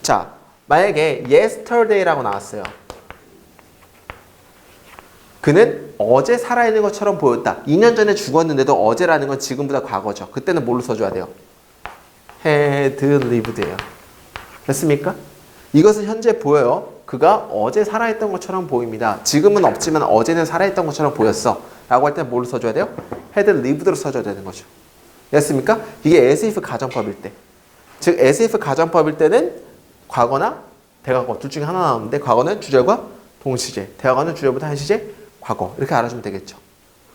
[SPEAKER 1] 자, 만약에 yesterday라고 나왔어요. 그는 어제 살아있는 것처럼 보였다. 2년 전에 죽었는데도 어제라는 건 지금보다 과거죠. 그때는 뭘로 써줘야 돼요? had lived예요. 됐습니까? 이것은 현재 보여요. 그가 어제 살아있던 것처럼 보입니다. 지금은 없지만 어제는 살아있던 것처럼 보였어. 라고 할 때 뭘로 써줘야 돼요? had lived로 써줘야 되는 거죠. 됐습니까? 이게 as if 가정법일 때. 즉 as if 가정법일 때는 과거나 대과거 둘 중에 하나 나오는데 과거는 주절과 동시제, 대과거는 주절보다 한 시제, 과거 이렇게 알아주면 되겠죠.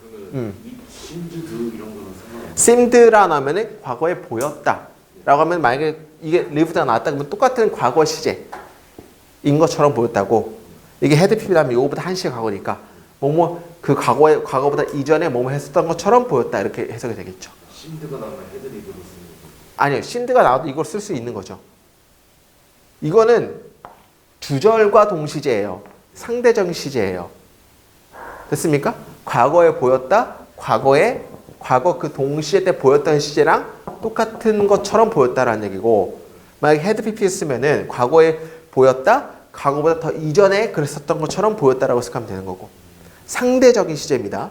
[SPEAKER 3] 그러면 이 seemed 이런 거는 상관없어요?
[SPEAKER 1] seemed라 하면은 과거에 보였다. 라고 하면 만약에 이게 lived가 나왔다 그러면 똑같은 과거 시제인 것처럼 보였다고. 이게 had PP라면 이거보다 한시의 과거니까 그 과거보다 이전에 뭐뭐 했었던 것처럼 보였다 이렇게 해석이 되겠죠.
[SPEAKER 3] 신드가 나오면 헤드리브로 쓰는 거.
[SPEAKER 1] 아니요. 신드가 나와도 이걸 쓸 수 있는 거죠. 이거는 주절과 동시제예요. 상대적인 시제예요. 됐습니까? 과거에 보였다. 과거 그 동시에 때 보였던 시제랑 똑같은 것처럼 보였다라는 얘기고, 만약에 had PP 쓰면은 과거에 보였다. 과거보다 더 이전에 그랬었던 것처럼 보였다라고 생각하면 되는 거고. 상대적인 시제입니다.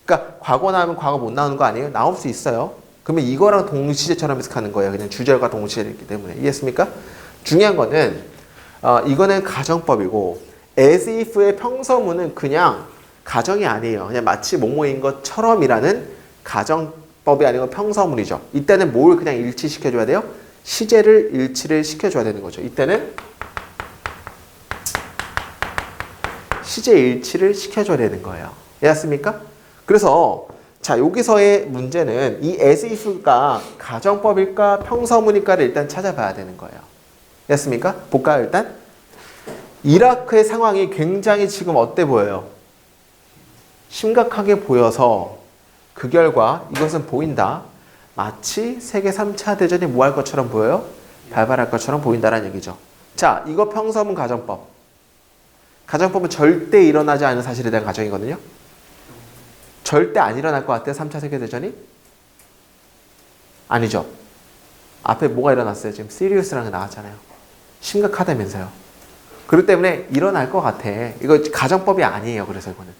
[SPEAKER 1] 그러니까 과거 나오면 과거 못 나오는 거 아니에요? 나올 수 있어요. 그러면 이거랑 동시제처럼 해석하는 거예요. 그냥 주절과 동시제이기 때문에. 이해했습니까? 중요한 거는 이거는 가정법이고 as if의 평서문은 그냥 가정이 아니에요. 그냥 마치 뭐뭐인 것처럼이라는 가정법이 아니고 평서문이죠. 이때는 뭘 그냥 일치시켜줘야 돼요? 시제를 일치를 시켜줘야 되는 거죠. 이때는 시제 일치를 시켜줘야 되는 거예요. 이해했습니까? 그래서 자 여기서의 문제는 이 as if가 가정법일까 평서문일까를 일단 찾아봐야 되는 거예요. 이해했습니까? 볼까요 일단? 이라크의 상황이 굉장히 지금 어때 보여요? 심각하게 보여서 그 결과 이것은 보인다. 마치 세계 3차 대전이 뭐 할 것처럼 보여요? 발발할 것처럼 보인다라는 얘기죠. 자, 이거 평서문 가정법. 가정법은 절대 일어나지 않은 사실에 대한 가정이거든요. 절대 안 일어날 것 같아요. 3차 세계대전이? 아니죠. 앞에 뭐가 일어났어요? 지금 시리우스라는 게 나왔잖아요. 심각하다면서요. 그렇기 때문에 일어날 것 같아. 이거 가정법이 아니에요. 그래서 이거는.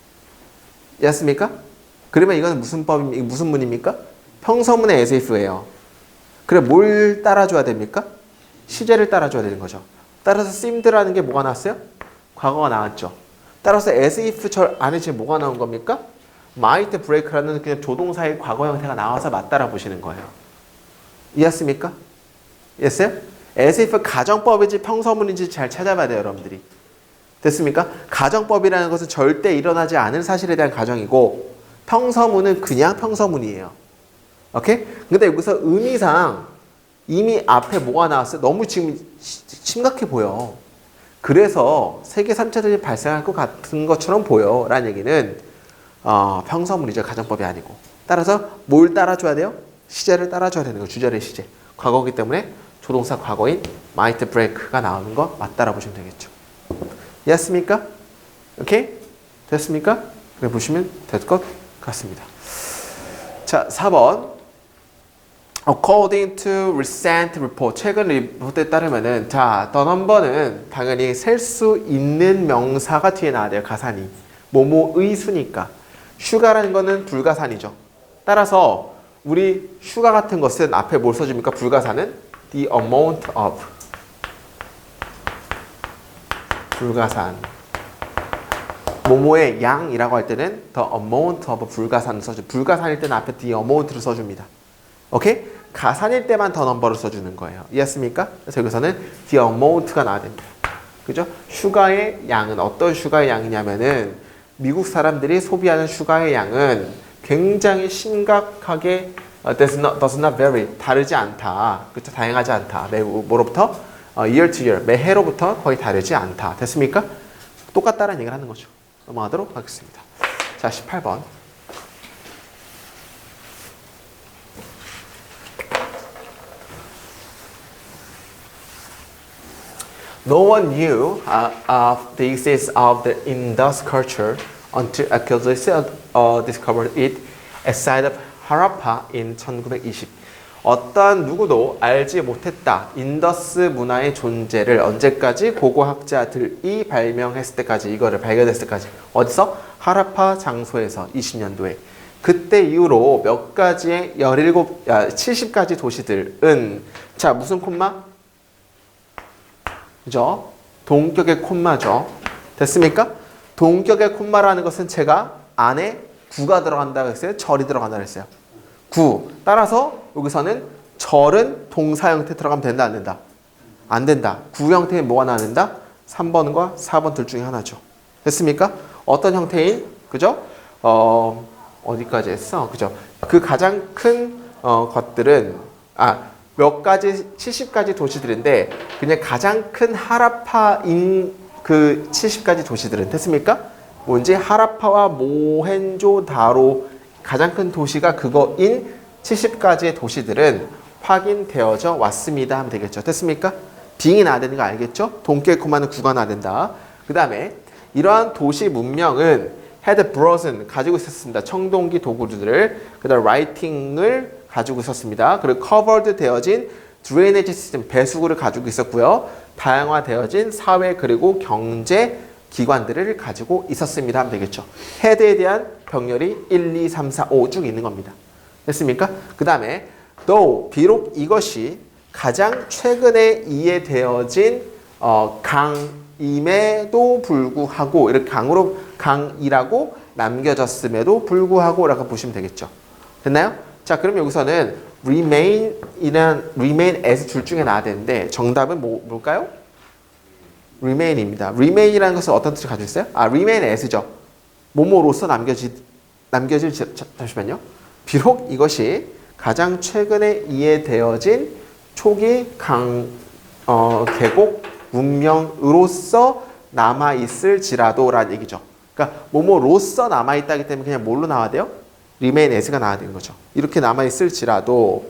[SPEAKER 1] 이해했습니까? 그러면 이거는 무슨 문입니까? 평서문의 as if예요. 그래 뭘 따라줘야 됩니까? 시제를 따라줘야 되는 거죠. 따라서 seemed라는 게 뭐가 나왔어요? 과거가 나왔죠. 따라서 as if 절 안에 지금 뭐가 나온 겁니까? might break라는 그냥 조동사의 과거 형태가 나와서 맞다라 보시는 거예요. 이해했습니까? 이해했어요? as if 가정법인지 평서문인지 잘 찾아봐야 돼요, 여러분들이. 됐습니까? 가정법이라는 것은 절대 일어나지 않은 사실에 대한 가정이고 평서문은 그냥 평서문이에요. 오케이? 근데 여기서 의미상 이미 앞에 뭐가 나왔어요? 너무 지금 심각해 보여. 그래서 세계 3차 대전이 발생할 것 같은 것처럼 보여 라는 얘기는 평서문이죠. 가정법이 아니고. 따라서 뭘 따라줘야 돼요? 시제를 따라줘야 되는 거예요. 주절의 시제. 과거이기 때문에 조동사 과거인 might break가 나오는 거 맞다라 보시면 되겠죠. 이해했습니까? 오케이? 됐습니까? 그래 보시면 될 것 같습니다. 자, 4번. According to recent report, 최근 리포트에 따르면은 자, the number는 당연히 셀 수 있는 명사가 뒤에 나와야 돼요. 가산이. 뭐뭐의 수니까. 슈가라는 거는 불가산이죠. 따라서 우리 슈가 같은 것은 앞에 뭘 써줍니까? 불가산은 the amount of. 불가산. 뭐뭐의 양이라고 할 때는 the amount of 불가산을 써줘. 불가산일 때는 앞에 the amount를 써줍니다. 오케이? 가산일 때만 더 넘버를 써주는 거예요. 이해했습니까? 그래서 여기서는 the amount가 나와야 됩니다. 그죠? 슈가의 양은 어떤 슈가의 양이냐면은 미국 사람들이 소비하는 슈가의 양은 굉장히 심각하게 does not vary 다르지 않다. 그렇죠? 다양하지 않다. 매우 뭐로부터? year to year 매해로부터 거의 다르지 않다. 됐습니까? 똑같다라는 얘기를 하는 거죠. 넘어가도록 하겠습니다. 자, 18번. No one knew of the existence of the Indus culture until archaeologists discovered it outside of Harappa in 1920. 어떠한 누구도 알지 못했다. 인더스 문화의 존재를 언제까지? 고고학자들이 발명했을 때까지, 이거를 발견했을 때까지. 어디서? 하라파 장소에서 20년도에. 그때 이후로 몇 가지의 70가지 도시들은 자, 무슨 콤마? 그죠? 동격의 콤마죠. 됐습니까? 동격의 콤마라는 것은 제가 안에 구가 들어간다고 했어요? 절이 들어간다고 했어요? 구. 따라서 여기서는 절은 동사 형태 들어가면 된다, 안 된다? 안 된다. 구 형태에 뭐가 나야 된다? 3번과 4번 둘 중에 하나죠. 됐습니까? 어떤 형태인? 그죠? 어디까지 했어? 그죠? 그 가장 큰 것들은 몇 가지 70가지 도시들인데 그냥 가장 큰 하라파인 그 70가지 도시들은 됐습니까? 뭔지 하라파와 모헨조다로 가장 큰 도시가 그거인 70가지의 도시들은 확인되어져 왔습니다 하면 되겠죠. 됐습니까? 빙이 나야 되는 거 알겠죠? 동계코마는 구가 나야 된다. 그 다음에 이러한 도시 문명은 had broken 가지고 있었습니다. 청동기 도구들을 그 다음 writing을 가지고 있었습니다. 그리고 covered 되어진 drainage system 배수구를 가지고 있었고요. 다양화되어진 사회 그리고 경제 기관들을 가지고 있었습니다 하면 되겠죠. had에 대한 병렬이 1, 2, 3, 4, 5 쭉 있는 겁니다. 됐습니까? 그 다음에 though 비록 이것이 가장 최근에 이해되어진 강임에도 불구하고 이렇게 강이라고 남겨졌음에도 불구하고 라고 보시면 되겠죠. 됐나요? 자, 그럼 여기서는 remain as 둘 중에 나와야 되는데 정답은 뭘까요? remain입니다. remain이라는 것은 어떤 뜻을 가지고 있어요? remain as죠. 뭐뭐로서 잠시만요. 비록 이것이 가장 최근에 이해되어진 초기 계곡 문명으로서 남아있을지라도라는 얘기죠. 그러니까 뭐뭐로서 남아있다기 때문에 그냥 뭘로 나와야 돼요? remain as가 나와야 되는 거죠. 이렇게 남아있을지라도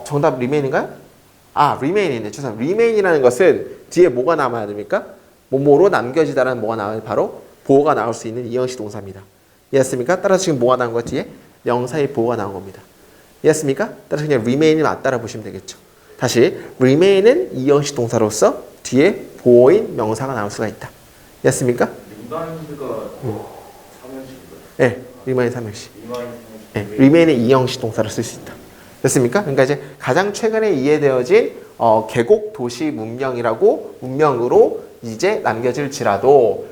[SPEAKER 1] 정답 remain인가요? remain이네. 죄송합니다. remain이라는 것은 뒤에 뭐가 남아야 됩니까? 뭐뭐로 남겨지다라는 뭐가 나와요? 바로 보호가 나올 수 있는 이형식 동사입니다. 이해했습니까? 따라서 지금 뭐가 나온 거예요? 뒤에 명사의 보호가 나온 겁니다. 이해했습니까? 따라서 그냥 remain이 맞다라 보시면 되겠죠. 다시 remain은 이형식 동사로서 뒤에 보호인 명사가 나올 수가 있다. 이해했습니까?
[SPEAKER 3] 리마인드가 삼형식인가요?
[SPEAKER 1] 네, remain 3형식.
[SPEAKER 3] 리마인드
[SPEAKER 1] 네, remain은 이형식 동사를 쓸 수 있다. 됐습니까? 그러니까 이제 가장 최근에 이해되어진 계곡 도시 문명으로 이제 남겨질지라도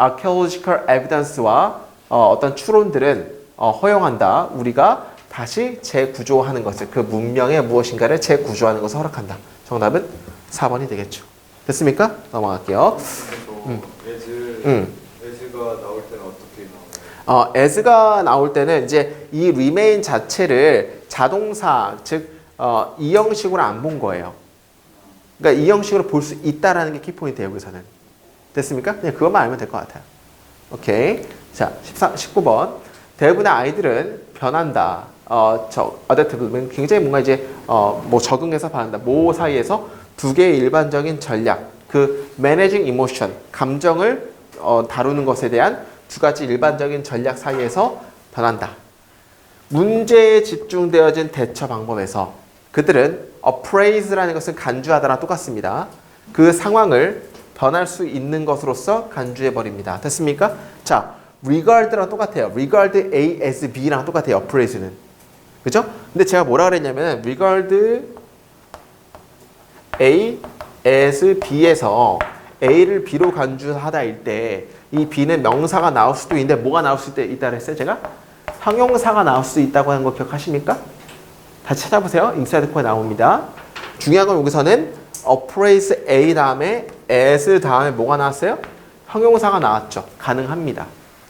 [SPEAKER 1] archaeological evidence와 어떤 추론들은 허용한다. 우리가 다시 재구조하는 것을 그 문명의 무엇인가를 재구조하는 것을 허락한다. 정답은 4번이 되겠죠. 됐습니까? 넘어갈게요.
[SPEAKER 3] 에즈가 나올 때는 어떻게 나와요?
[SPEAKER 1] as가 나올 때는 이제 이 remain 자체를 자동사 즉 이 형식으로 안 본 거예요. 그러니까 이 형식으로 볼 수 있다라는 게 키포인트예요. 여기서는. 됐습니까? 그냥 그것만 알면 될 것 같아요. 오케이. 자, 19번. 대부분의 아이들은 변한다. adaptive 굉장히 뭔가 이제 뭐 적응해서 변한다. 뭐 사이에서 두 개의 일반적인 전략. 그 managing emotion, 감정을 다루는 것에 대한 두 가지 일반적인 전략 사이에서 변한다. 문제에 집중되어진 대처 방법에서 그들은 appraise라는 것은 간주하다랑 똑같습니다. 그 상황을 변할 수 있는 것으로서 간주해버립니다. 됐습니까? 자, regard랑 똑같아요. regard A as B랑 똑같아요. appraise는. 그죠? 근데 제가 뭐라 그랬냐면 regard A as B에서 A를 B로 간주하다일 때 이 B는 명사가 나올 수도 있는데 뭐가 나올 수도 있다 그랬어요? 제가? 형용사가 나올 수 있다고 하는 거 기억하십니까? 다시 찾아보세요. 인사이드 코에 나옵니다. 중요한 건 여기서는 appraise A 다음에 as 다음에 뭐가 나왔어요? 형용사가 나왔죠. 가능합니다.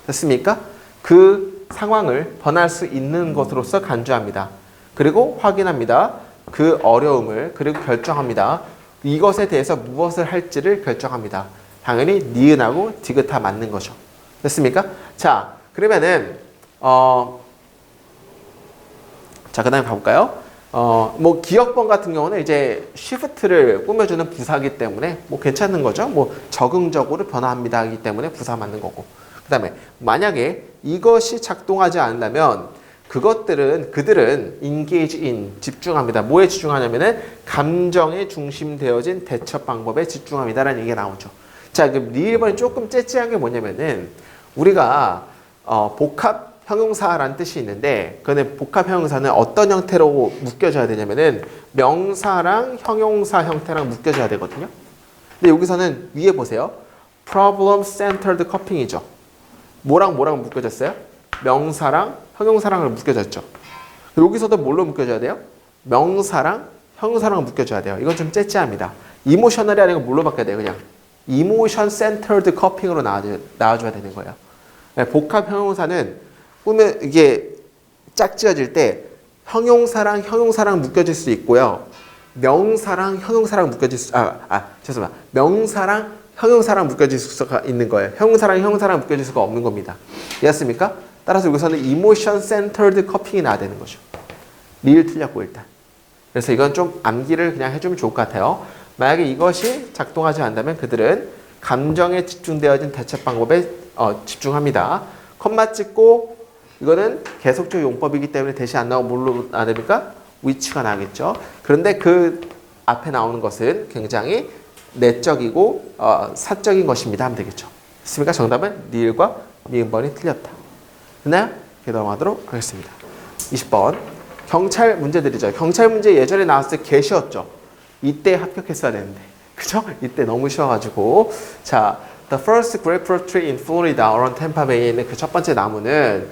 [SPEAKER 1] 됐습니까? 그 상황을 변할 수 있는 것으로서 간주합니다. 그리고 확인합니다. 그 어려움을 그리고 결정합니다. 이것에 대해서 무엇을 할지를 결정합니다. 당연히 니은하고 디귿하 맞는 거죠. 됐습니까? 자, 그러면은 자, 그 다음에 가볼까요? 뭐 기억번 같은 경우는 이제 shift를 꾸며주는 부사이기 때문에 뭐 괜찮은 거죠. 뭐 적응적으로 변화합니다 하기 때문에 부사 맞는 거고. 그 다음에 만약에 이것이 작동하지 않는다면 그들은 engage in 집중합니다. 뭐에 집중하냐면은 감정에 중심되어진 대처 방법에 집중합니다라는 얘기가 나오죠. 자, 그럼 리을번이 조금 째째한 게 뭐냐면은 우리가 복합 형용사라는 뜻이 있는데 그런데 복합 형용사는 어떤 형태로 묶여져야 되냐면은 명사랑 형용사 형태랑 묶여져야 되거든요. 근데 여기서는 위에 보세요. problem centered copying이죠. 뭐랑 묶여졌어요? 명사랑 형용사랑을 묶여졌죠. 여기서도 뭘로 묶여져야 돼요? 명사랑 형용사랑 묶여져야 돼요. 이건 좀 째째합니다. 이모셔널이 아니고 뭘로 바뀌어야 돼요? 그냥 이모션 센터드 커핑으로 나와줘야 되는 거예요. 복합 형용사는 꾸며 이게 짝지어질 때 형용사랑 묶여질 수 있고요. 명사랑 형용사랑 묶여질 수, 죄송합니다. 명사랑 형용사랑 묶여질 수가 있는 거예요. 형용사랑 묶여질 수가 없는 겁니다. 이해했습니까? 따라서 여기서는 emotion centered copying이 나야 되는 거죠. 리을 틀렸고 일단. 그래서 이건 좀 암기를 그냥 해주면 좋을 것 같아요. 만약에 이것이 작동하지 않는다면 그들은 감정에 집중되어진 대처 방법에 집중합니다. 컴마 찍고 이거는 계속적 용법이기 때문에 대시 안 나오고 뭘로 나야 됩니까? which가 나겠죠. 그런데 그 앞에 나오는 것은 굉장히 내적이고 사적인 것입니다 하면 되겠죠. 됐습니까? 정답은 니을과 미음번이 틀렸다. 됐나요? 이렇게 넘어가도록 하겠습니다. 20번 경찰 문제들이죠. 경찰 문제 예전에 나왔을 때 개 쉬웠죠. 이때 합격했어야 되는데 그죠? 이때 너무 쉬워가지고 자, the first grapefruit tree in Florida around Tampa Bay에 있는 그 첫 번째 나무는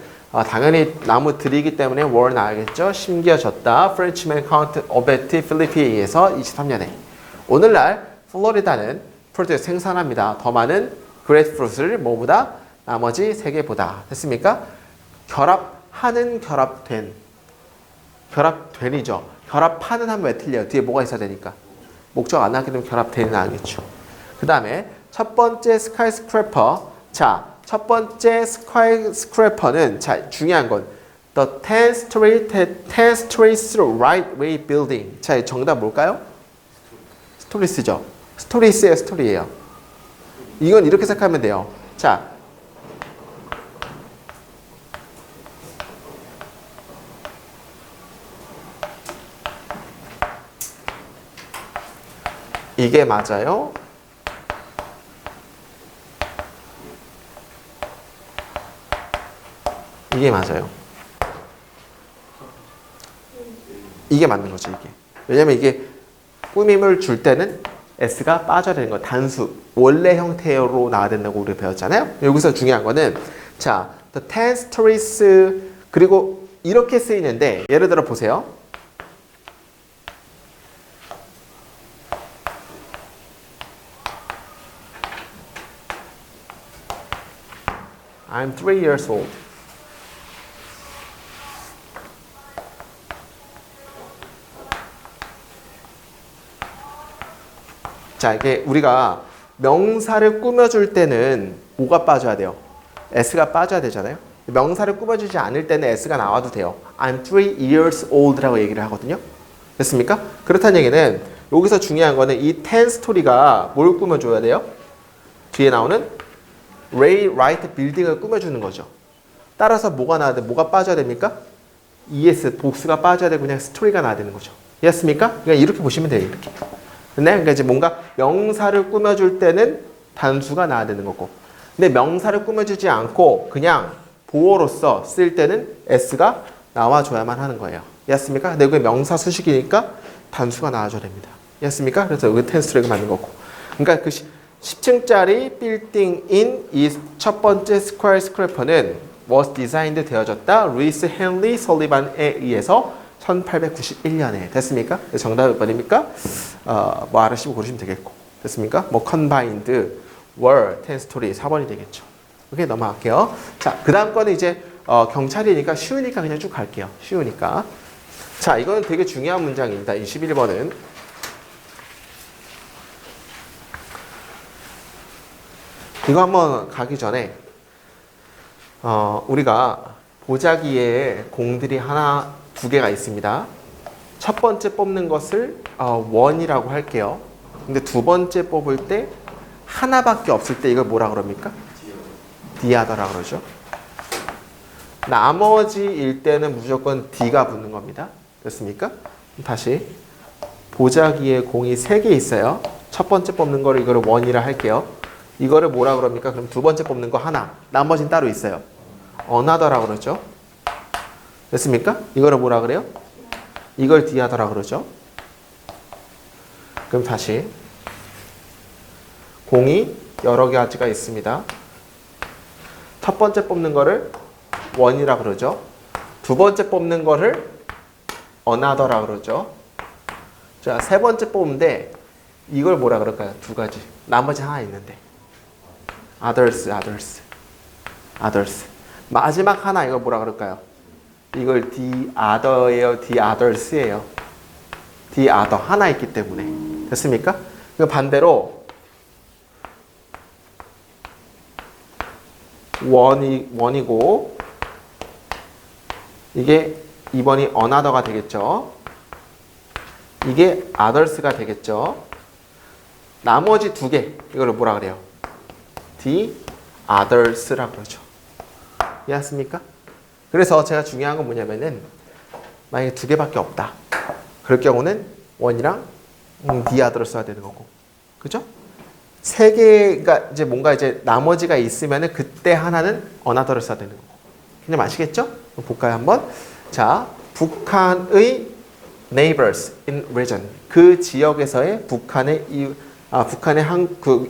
[SPEAKER 1] 당연히 나무 들이기 때문에 월 나야겠죠. 심겨졌다. Frenchman Count Aubert 필리피에 의해서 23년에 오늘날 플로리다는 프로듀 생산합니다. 더 많은 그레이프루트를 뭐보다 나머지 세 개보다 됐습니까? 결합하는 결합된이죠. 결합하는 하면 왜 틀려요? 뒤에 뭐가 있어야 되니까. 목적 안 하게 되면 결합된이 나겠죠. 그 다음에 첫 번째 스카이스크래퍼. 자, 첫 번째 스카이스크래퍼는 자 중요한 건 The 10 stories right way building. 자, 정답 뭘까요? 스토리스죠. 스토리스예요, 스토리예요. 이건 이렇게 생각하면 돼요. 자, 이게 맞아요? 이게 맞아요. 이게 맞는 거죠, 이게. 왜냐면 이게 꾸밈을 줄 때는 S가 빠져야 되는 거예요. 단수. 원래 형태로 나와야 된다고 우리 배웠잖아요. 여기서 중요한 거는 자, the 10 stories 그리고 이렇게 쓰이는데 예를 들어 보세요. I'm 3 years old. 자, 이게 우리가 명사를 꾸며줄 때는 뭐가 빠져야 돼요? S가 빠져야 되잖아요. 명사를 꾸며주지 않을 때는 S가 나와도 돼요. I'm 3 years old라고 얘기를 하거든요. 됐습니까? 그렇다는 얘기는 여기서 중요한 거는 이 10 스토리가 뭘 꾸며줘야 돼요? 뒤에 나오는 Ray Wright 빌딩을 꾸며주는 거죠. 따라서 뭐가 나와야 돼? 뭐가 빠져야 됩니까? ES, 복수가 빠져야 되고 그냥 스토리가 나와야 되는 거죠. 이해했습니까? 그러니까 이렇게 보시면 돼요. 이렇게. 네? 그러니까 이제 뭔가 명사를 꾸며줄 때는 단수가 나와야 되는 거고. 근데 명사를 꾸며주지 않고 그냥 보어로서 쓸 때는 S가 나와줘야만 하는 거예요. 이해했습니까? 근데 그게 명사 수식이니까 단수가 나와줘야 됩니다. 이해했습니까? 그래서 여기 텐스트랙을 만든 거고. 그러니까 그 10층짜리 빌딩인 이 첫 번째 스카이스크래퍼는 was designed 되어졌다. 루이스 헨리 설리반에 의해서 1891년에 됐습니까? 정답이 몇 번입니까? 뭐 알으시고 고르시면 되겠고 됐습니까? 뭐 combined were 10 story 4번이 되겠죠. 오케이 넘어갈게요. 자, 그 다음 거는 이제 경찰이니까 쉬우니까 그냥 쭉 갈게요. 쉬우니까. 자, 이거는 되게 중요한 문장입니다. 21번은 이거 한번 가기 전에 우리가 보자기에 공들이 하나, 두 개가 있습니다. 첫 번째 뽑는 것을 원이라고 할게요. 근데 두 번째 뽑을 때 하나밖에 없을 때 이걸 뭐라 그럽니까? 디아더라 그러죠. 나머지일 때는 무조건 D가 붙는 겁니다. 됐습니까? 다시 보자기에 공이 3개 있어요. 첫 번째 뽑는 거를 이거를 원이라 할게요. 이거를 뭐라 그럽니까? 그럼 두 번째 뽑는 거 하나, 나머지는 따로 있어요. another라 그러죠. 됐습니까? 이거를 뭐라 그래요? 이걸 디아더라 그러죠. 그럼 다시 공이 여러 가지가 있습니다. 첫 번째 뽑는 거를 원이라 그러죠. 두 번째 뽑는 거를 another라 그러죠. 자, 세 번째 뽑는데 이걸 뭐라 그럴까요? 두 가지. 나머지 하나 있는데. others. 마지막 하나 이걸 뭐라 그럴까요? 이걸 the other예요, the others예요. the other 하나 있기 때문에. 됐습니까? 그 반대로 원이고 이게 2번이 another가 되겠죠. 이게 others가 되겠죠. 나머지 두 개 이거를 뭐라 그래요? the others라고 그러죠. 이해하십니까? 그래서 제가 중요한 건 뭐냐면은 만약에 두 개밖에 없다. 그럴 경우는 원이랑 the other 써야 되는 거고, 그죠? 세 개가 이제 뭔가 이제 나머지가 있으면은 그때 하나는 another를 써야 되는 거고. 그냥 아시겠죠? 볼까요 한번? 자, 북한의 neighbors in region 그 지역에서의 북한의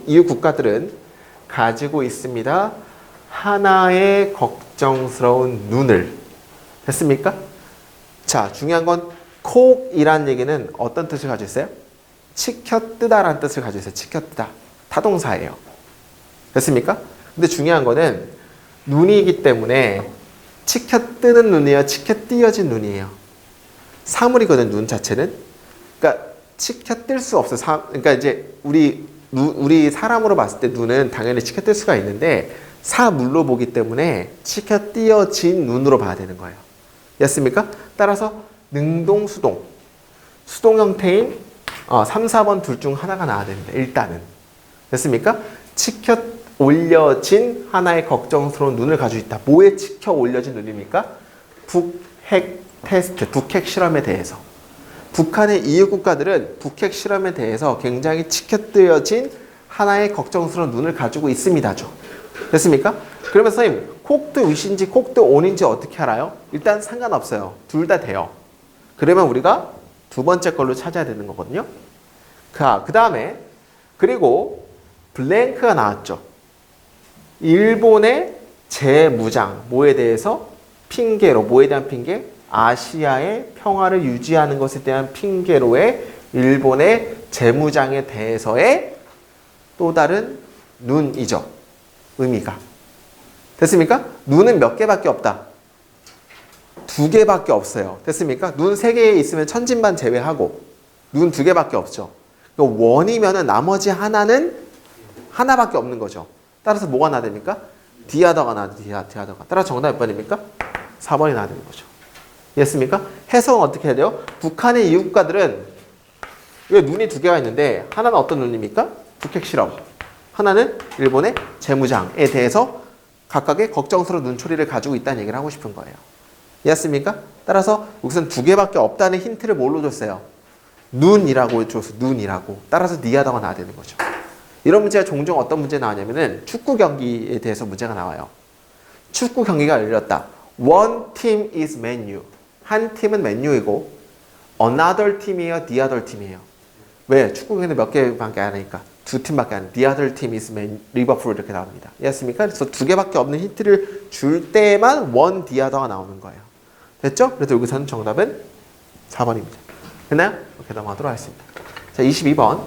[SPEAKER 1] 이웃 국가들은 가지고 있습니다. 하나의 걱정스러운 눈을. 됐습니까? 자, 중요한 건 콕이란 얘기는 어떤 뜻을 가지고 있어요? 치켜뜨다라는 뜻을 가지고 있어요. 치켜뜨다. 타동사예요. 됐습니까? 근데 중요한 거는 눈이기 때문에 치켜뜨는 눈이에요? 치켜띄어진 눈이에요? 사물이거든, 눈 자체는. 그러니까 치켜뜰 수 없어요. 그러니까 이제 우리 사람으로 봤을 때 눈은 당연히 치켜뜰 수가 있는데 사물로 보기 때문에 치켜띄어진 눈으로 봐야 되는 거예요. 됐습니까? 따라서 능동, 수동. 수동 형태인 3, 4번 둘 중 하나가 나와야 됩니다. 일단은. 됐습니까? 치켜 올려진 하나의 걱정스러운 눈을 가지고 있다. 뭐에 치켜 올려진 눈입니까? 북핵 테스트, 북핵 실험에 대해서. 북한의 이웃 국가들은 북핵 실험에 대해서 굉장히 치켜뜨여진 하나의 걱정스러운 눈을 가지고 있습니다죠. 됐습니까? 그러면 선생님, 콕드 위시인지 콕드 온인지 어떻게 알아요? 일단 상관없어요. 둘 다 돼요. 그러면 우리가 두 번째 걸로 찾아야 되는 거거든요. 그 다음에 그리고 블랭크가 나왔죠. 일본의 재무장, 뭐에 대해서? 핑계로, 뭐에 대한 핑계? 아시아의 평화를 유지하는 것에 대한 핑계로의 일본의 재무장에 대해서의 또 다른 눈이죠. 의미가. 됐습니까? 눈은 몇 개밖에 없다. 두 개밖에 없어요. 됐습니까? 눈 세 개 있으면 천진만 제외하고 눈 두 개밖에 없죠. 원이면은 나머지 하나는 하나밖에 없는 거죠. 따라서 뭐가 나야 됩니까? 디아더가 나야 돼. 디아더가. 따라서 정답 몇 번입니까? 4번이 나야 되는 거죠. 이해했습니까? 해석은 어떻게 해야 돼요? 북한의 이웃 국가들은 왜 눈이 두 개가 있는데 하나는 어떤 눈입니까? 북핵 실험. 하나는 일본의 재무장에 대해서 각각의 걱정스러운 눈초리를 가지고 있다는 얘기를 하고 싶은 거예요. 이해했습니까? 따라서 여기서는 두 개밖에 없다는 힌트를 뭘로 줬어요? 눈이라고 줘서 눈이라고. 따라서 니아더가 나와야 되는 거죠. 이런 문제가 종종 어떤 문제 나오냐면은 축구 경기에 대해서 문제가 나와요. 축구 경기가 열렸다. One team is Man U. 한 팀은 맨유이고 another 팀이에요, the other 팀이에요. 왜? 축구 경기는 몇 개밖에 안 하니까 두 팀밖에 안 해요. The other team is 리버풀 이렇게 나옵니다. 이해했습니까? 그래서 두 개밖에 없는 힌트를 줄 때만 one, the other가 나오는 거예요. 됐죠? 그래서 여기서는 정답은 4번입니다. 됐나요? 이렇게 넘어가도록 하겠습니다. 자, 22번.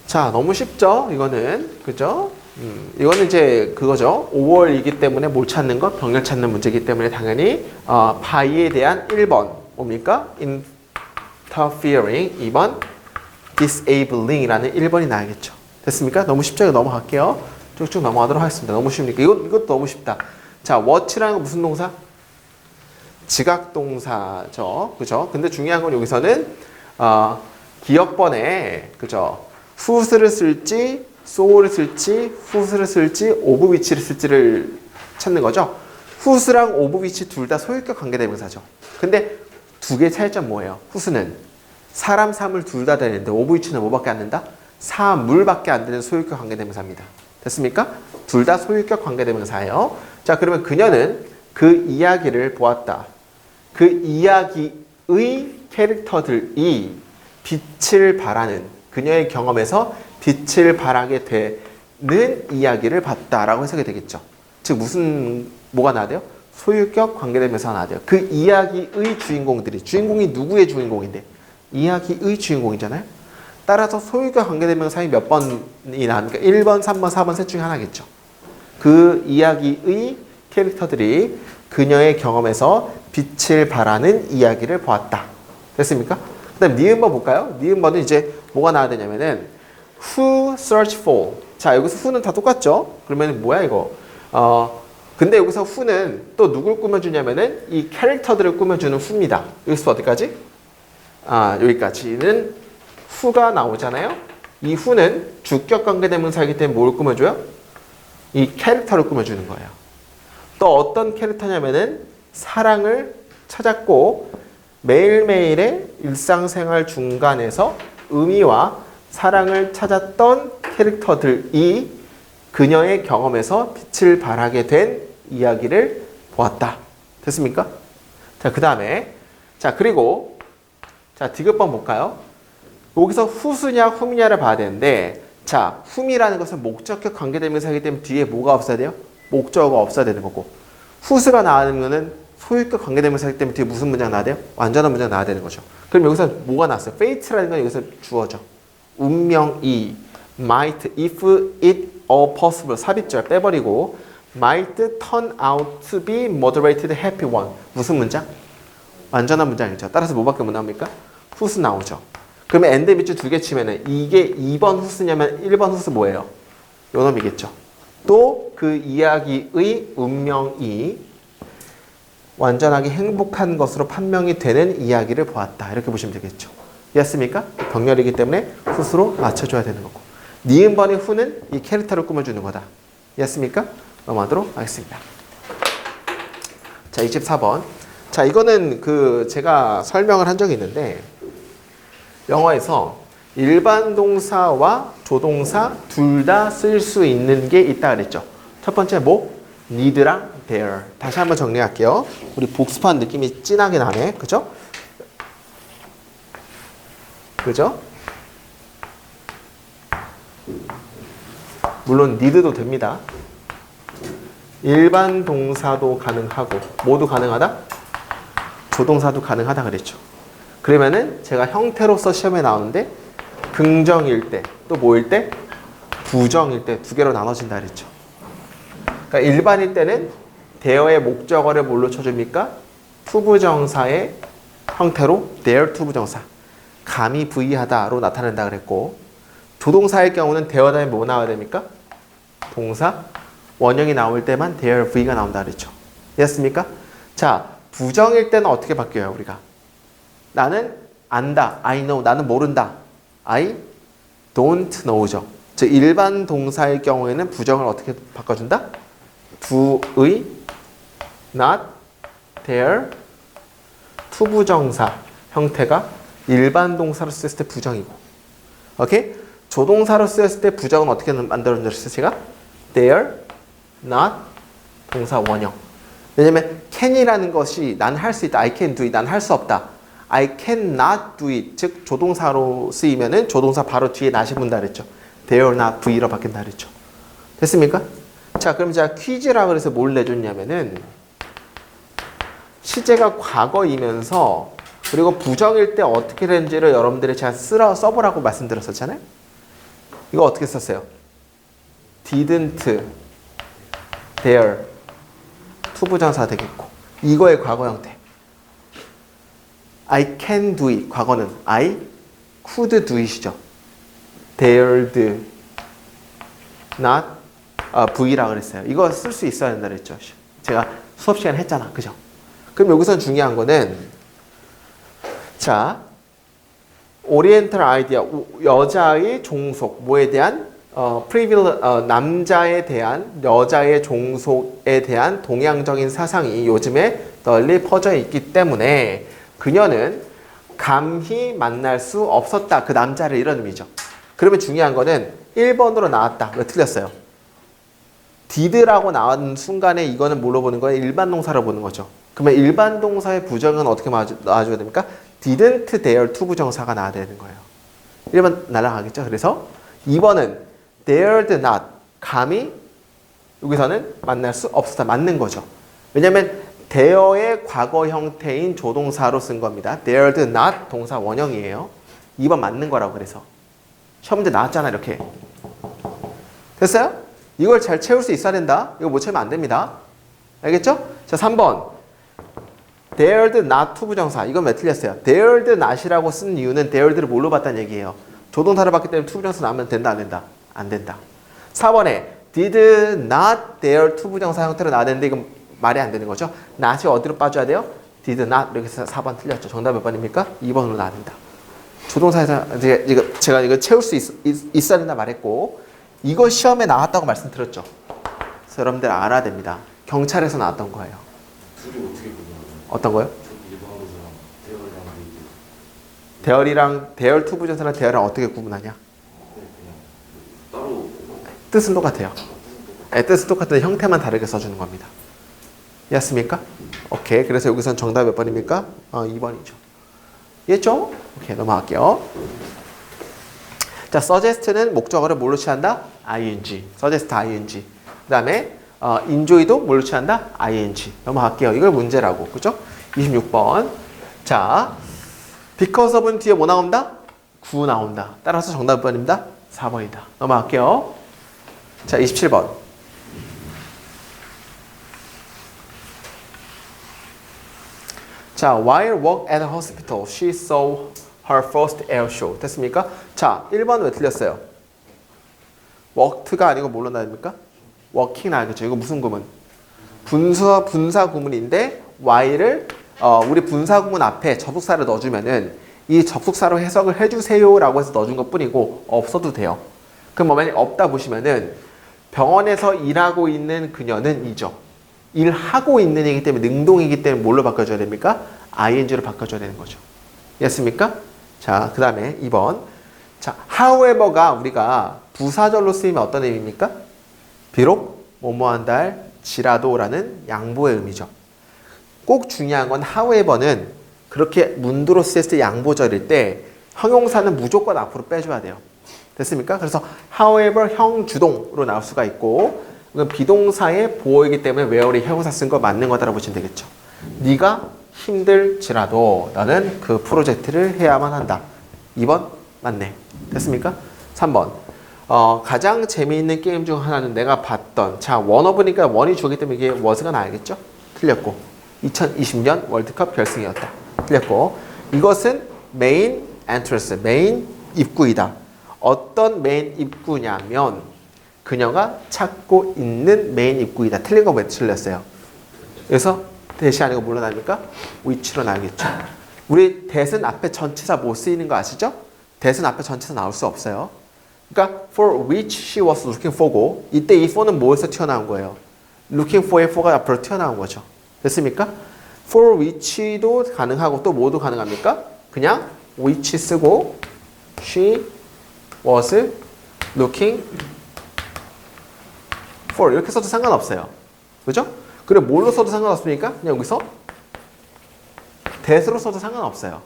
[SPEAKER 1] 자, 너무 쉽죠? 이거는. 그죠? 이거는 이제 그거죠. 5월이기 때문에 뭘 찾는 것? 병렬 찾는 문제이기 때문에 당연히 by에 대한 1번 뭡니까? interfering 2번 disabling 이라는 1번이 나야겠죠. 됐습니까? 너무 쉽죠? 넘어갈게요. 쭉쭉 넘어가도록 하겠습니다. 너무 쉽으니까. 이것도 너무 쉽다. 자, what이라는 건 무슨 동사? 지각동사죠. 그죠? 근데 중요한 건 여기서는 기억번에 그죠? whose를 쓸지 so를 쓸지, whose를 쓸지, of which를 쓸지를 찾는 거죠. whose랑 of which 둘 다 소유격 관계대명사죠. 근데 두 개의 차이점 뭐예요? whose는 사람, 사물 둘 다 되는데 of which는 뭐밖에 안 된다? 사물밖에 안 되는 소유격 관계대명사입니다. 됐습니까? 둘 다 소유격 관계대명사예요. 자, 그러면 그녀는 그 이야기를 보았다. 그 이야기의 캐릭터들이 빛을 발하는 그녀의 경험에서 빛을 발하게 되는 이야기를 봤다라고 해석이 되겠죠. 즉 뭐가 나와야 돼요? 소유격 관계대명사가 나와야 돼요. 그 이야기의 주인공이 누구의 주인공인데? 이야기의 주인공이잖아요. 따라서 소유격 관계대명사이 몇 번이 나왔니까 1번, 3번, 4번 셋 중에 하나겠죠. 그 이야기의 캐릭터들이 그녀의 경험에서 빛을 발하는 이야기를 보았다. 됐습니까? 그 다음 니은번 볼까요? 니은번은 이제 뭐가 나와야 되냐면은 who search for. 자, 여기서 who는 다 똑같죠? 그러면 뭐야 이거? 근데 여기서 who는 또 누굴 꾸며주냐면은 이 캐릭터들을 꾸며주는 who입니다. 여기서 어디까지? 여기까지는 who가 나오잖아요. 이 who는 주격 관계대명사이기 때문에 뭘 꾸며줘요? 이 캐릭터를 꾸며주는 거예요. 또 어떤 캐릭터냐면은 사랑을 찾았고 매일매일의 일상생활 중간에서 의미와 사랑을 찾았던 캐릭터들이 그녀의 경험에서 빛을 발하게 된 이야기를 보았다. 됐습니까? 자, 그 다음에 자, 그리고 자, 디귿번 볼까요? 여기서 who스냐 whom이냐를 봐야 되는데 자, whom이라는 것은 목적격 관계대명사이기 때문에 뒤에 뭐가 없어야 돼요? 목적어가 없어야 되는 거고 whos가 나오면은 소유격 관계대명사이기 때문에 뒤에 무슨 문장 나와야 돼요? 완전한 문장 나와야 되는 거죠. 그럼 여기서 뭐가 나왔어요? fate라는 건 여기서 주어져. 운명이 might, if it all possible 삽입절 빼버리고 might turn out to be moderated happy one. 무슨 문장? 완전한 문장이죠. 따라서 뭐밖에 못 나옵니까? whose 나오죠. 그러면 and 밑줄 두 개 치면은 이게 2번 whose냐면 1번 whose 뭐예요? 요 놈이겠죠. 또 그 이야기의 운명이 완전하게 행복한 것으로 판명이 되는 이야기를 보았다. 이렇게 보시면 되겠죠. 이해했습니까? 병렬이기 때문에 whose로 맞춰줘야 되는 거고 니은번의 who는 이 캐릭터를 꾸며주는 거다. 이해했습니까? 넘어가도록 하겠습니다. 자, 24번. 자, 이거는 제가 설명을 한 적이 있는데 영어에서 일반 동사와 조동사 둘 다 쓸 수 있는 게 있다 그랬죠. 첫 번째 뭐? need랑 there. 다시 한번 정리할게요. 우리 복습한 느낌이 진하게 나네. 그죠? 그죠? 물론 need도 됩니다. 일반 동사도 가능하고 모두 가능하다? 조동사도 가능하다 그랬죠. 그러면은 제가 형태로서 시험에 나오는데 긍정일 때, 또 뭐일 때? 부정일 때 두 개로 나눠진다 그랬죠. 그러니까 일반일 때는 there의 목적어를 뭘로 쳐줍니까? 투부정사의 형태로 there 투부정사. 감이 부의하다로 나타낸다 그랬고 조동사의 경우는 there 다음에 뭐 나와야 됩니까? 동사 원형이 나올 때만 there v가 나온다 그랬죠. 이해했습니까? 자, 부정일 때는 어떻게 바뀌어요 우리가? 나는 안다, I know, 나는 모른다, I don't know죠. 즉 일반 동사의 경우에는 부정을 어떻게 바꿔준다? do의 not, there, 투부정사 형태가 일반 동사로 쓰였을 때 부정이고, 오케이? 조동사로 쓰였을 때 부정은 어떻게 만들어졌어요? 제가 there, not, 동사 원형. 왜냐면 can이라는 것이 난 할 수 있다, I can do it, 난 할 수 없다, I cannot do it. 즉 조동사로 쓰이면은 조동사 바로 뒤에 not이 붙는다 그랬죠. there, not, v로 바뀐다 그랬죠. 됐습니까? 자, 그럼 제가 퀴즈라 그래서 뭘 내줬냐면은 시제가 과거이면서 그리고 부정일 때 어떻게 되는지를 여러분들이 제가 써보라고 말씀드렸었잖아요. 이거 어떻게 썼어요? didn't, there, 투부정사 되겠고 이거의 과거 형태. I can do it. 과거는 I could do it이죠. dared not V라고 그랬어요. 이거 쓸 수 있어야 된다 그랬죠. 제가 수업 시간에 했잖아. 그죠? 그럼 여기서 중요한 거는 자, 오리엔탈 아이디어, 여자의 종속, 뭐에 대한 남자에 대한 여자의 종속에 대한 동양적인 사상이 요즘에 널리 퍼져 있기 때문에 그녀는 감히 만날 수 없었다. 그 남자를 이런 의미죠. 그러면 중요한 거는 1번으로 나왔다. 왜 틀렸어요? did라고 나온 순간에 이거는 뭘로 보는 거예요? 일반 동사로 보는 거죠. 그러면 일반 동사의 부정은 어떻게 나와줘야 됩니까? didn't there 투부정사가 나와야 되는 거예요. 1번 날아가겠죠. 그래서 2번은 dared not 감히 여기서는 만날 수 없었다. 맞는 거죠. 왜냐하면 there의 과거 형태인 조동사로 쓴 겁니다. dared not 동사 원형이에요. 2번 맞는 거라고 그래서 시험 문제 나왔잖아 이렇게. 됐어요? 이걸 잘 채울 수 있어야 된다. 이거 못 채우면 안 됩니다. 알겠죠? 자, 3번. dared not to 부정사. 이건 왜 틀렸어요? dared not이라고 쓴 이유는 dared를 뭘로 봤다는 얘기예요. 조동사를 봤기 때문에 to 부정사 나오면 된다, 안 된다? 안 된다. 4번에 did not dare to 부정사 형태로 나와야 되는데 이건 말이 안 되는 거죠. not이 어디로 빠져야 돼요? did not 이렇게 해서 4번 틀렸죠. 정답 몇 번입니까? 2번으로 나와야 된다. 조동사에서 제가 이거 채울 수 있어야 된다 말했고 이거 시험에 나왔다고 말씀드렸죠. 그래서 여러분들 알아야 됩니다. 경찰에서 나왔던 거예요.
[SPEAKER 3] 둘이 어떻게 구분하나요?
[SPEAKER 1] 어떤 거요?
[SPEAKER 3] 일반어사랑 대열이랑
[SPEAKER 1] 대열이랑 대열 투 부정사랑 대열이랑 어떻게 구분하냐?
[SPEAKER 3] 그냥 따로
[SPEAKER 1] 뜻은 똑같아요. 네, 뜻은 똑같은데 형태만 다르게 써주는 겁니다. 이해했습니까? 오케이. 그래서 여기선 정답 몇 번입니까? 2번이죠. 이해했죠? 오케이. 넘어갈게요. 자, suggest는 목적어를 뭘로 취한다? ing. suggest ing. 그 다음에 enjoy도 뭘로 취한다? ing. 넘어갈게요. 이걸 문제라고. 그죠? 26번. 자, because of은 뒤에 뭐 나온다? 9 나온다. 따라서 정답 몇 번입니다? 4번이다. 넘어갈게요. 자, 27번. 자, while work at the hospital, she saw her first air show. 됐습니까? 자, 1번 왜 틀렸어요? worked가 아니고 뭘로 나옵니까? working 나겠죠. 이거 무슨 구문? 분사 구문인데 while을 우리 분사 구문 앞에 접속사를 넣어주면은 이 접속사로 해석을 해주세요라고 해서 넣어준 것 뿐이고 없어도 돼요. 그럼 뭐 만약에 없다 보시면은 병원에서 일하고 있는 그녀는 이죠. 일하고 있는 이기 때문에 능동이기 때문에 뭘로 바꿔줘야 됩니까? ing로 바꿔줘야 되는 거죠. 이해했습니까? 자, 그 다음에 2번. 자, however가 우리가 부사절로 쓰이면 어떤 의미입니까? 비록 뭐뭐한다 할지라도라는 양보의 의미죠. 꼭 중요한 건 however는 그렇게 문도로 쓰였을 때 양보절일 때 형용사는 무조건 앞으로 빼줘야 돼요. 됐습니까? 그래서 however 형주동으로 나올 수가 있고 이건 비동사의 보호이기 때문에 where이 형용사 쓴 거 맞는 거다라고 보시면 되겠죠. 네가 힘들지라도 너는 그 프로젝트를 해야만 한다. 2번 맞네. 됐습니까? 3번 가장 재미있는 게임 중 하나는 내가 봤던 자 원어브니까 원이 주기 때문에 이게 was가 나야겠죠? 틀렸고 2020년 월드컵 결승이었다. 틀렸고 이것은 메인 엔트런스 메인 입구이다. 어떤 메인 입구냐면 그녀가 찾고 있는 메인 입구이다. 틀린 거 왜 틀렸어요? 그래서 대시 아니고 뭘로 나옵니까? which로 나오겠죠. 우리 대신 앞에 전치사 못 쓰이는 거 아시죠? 대신 앞에 전치사 나올 수 없어요. 그러니까 for which she was looking for고 이때 이 for는 뭐에서 튀어나온 거예요? looking for의 for가 앞으로 튀어나온 거죠. 됐습니까? for which도 가능하고 또 뭐도 가능합니까? 그냥 which 쓰고 she was looking for 이렇게 써도 상관없어요. 그죠? 그래 뭘로 써도 상관없으니까 그냥 여기서 that으로 써도 상관없어요.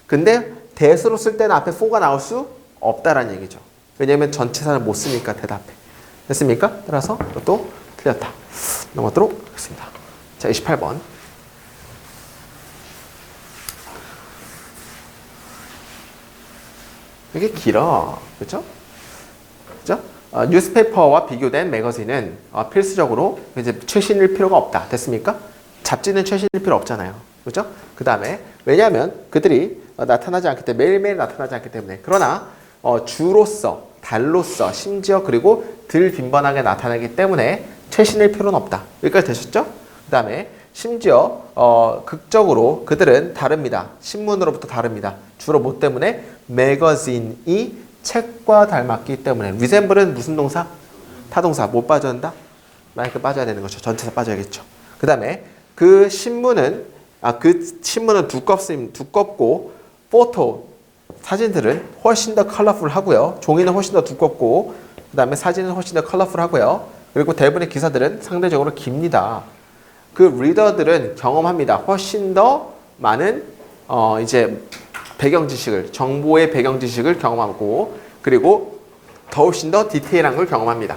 [SPEAKER 1] 근데 that으로 쓸 때는 앞에 for가 나올 수 없다라는 얘기죠. 왜냐면 전치사를 못 쓰니까 that 앞에. 됐습니까? 따라서 이것도 틀렸다. 넘어가도록 하겠습니다. 자, 28번. 이게 길어. 그렇죠? 그죠? 뉴스페이퍼와 비교된 매거진은 필수적으로 이제 최신일 필요가 없다. 됐습니까? 잡지는 최신일 필요 없잖아요. 그렇죠? 그 다음에 왜냐하면 그들이 나타나지 않기 때문에 매일매일 나타나지 않기 때문에 그러나 주로서 달로서 심지어 그리고 덜 빈번하게 나타나기 때문에 최신일 필요는 없다. 여기까지 되셨죠? 그 다음에 심지어 극적으로 그들은 다릅니다. 신문으로부터 다릅니다. 주로 뭐 때문에? 매거진이 책과 닮았기 때문에. resemble은 무슨 동사? 타동사. 못 빠져야 마이크 빠져야 되는 거죠. 전체사 빠져야겠죠. 그 다음에 그 신문은 두껍고 포토 사진들은 훨씬 더 컬러풀하고요. 종이는 훨씬 더 두껍고 그 다음에 사진은 훨씬 더 컬러풀하고요. 그리고 대부분의 기사들은 상대적으로 깁니다. 그 리더들은 경험합니다. 훨씬 더 많은 이제 배경 지식을 정보의 배경 지식을 경험하고 그리고 훨씬 더 디테일한 걸 경험합니다.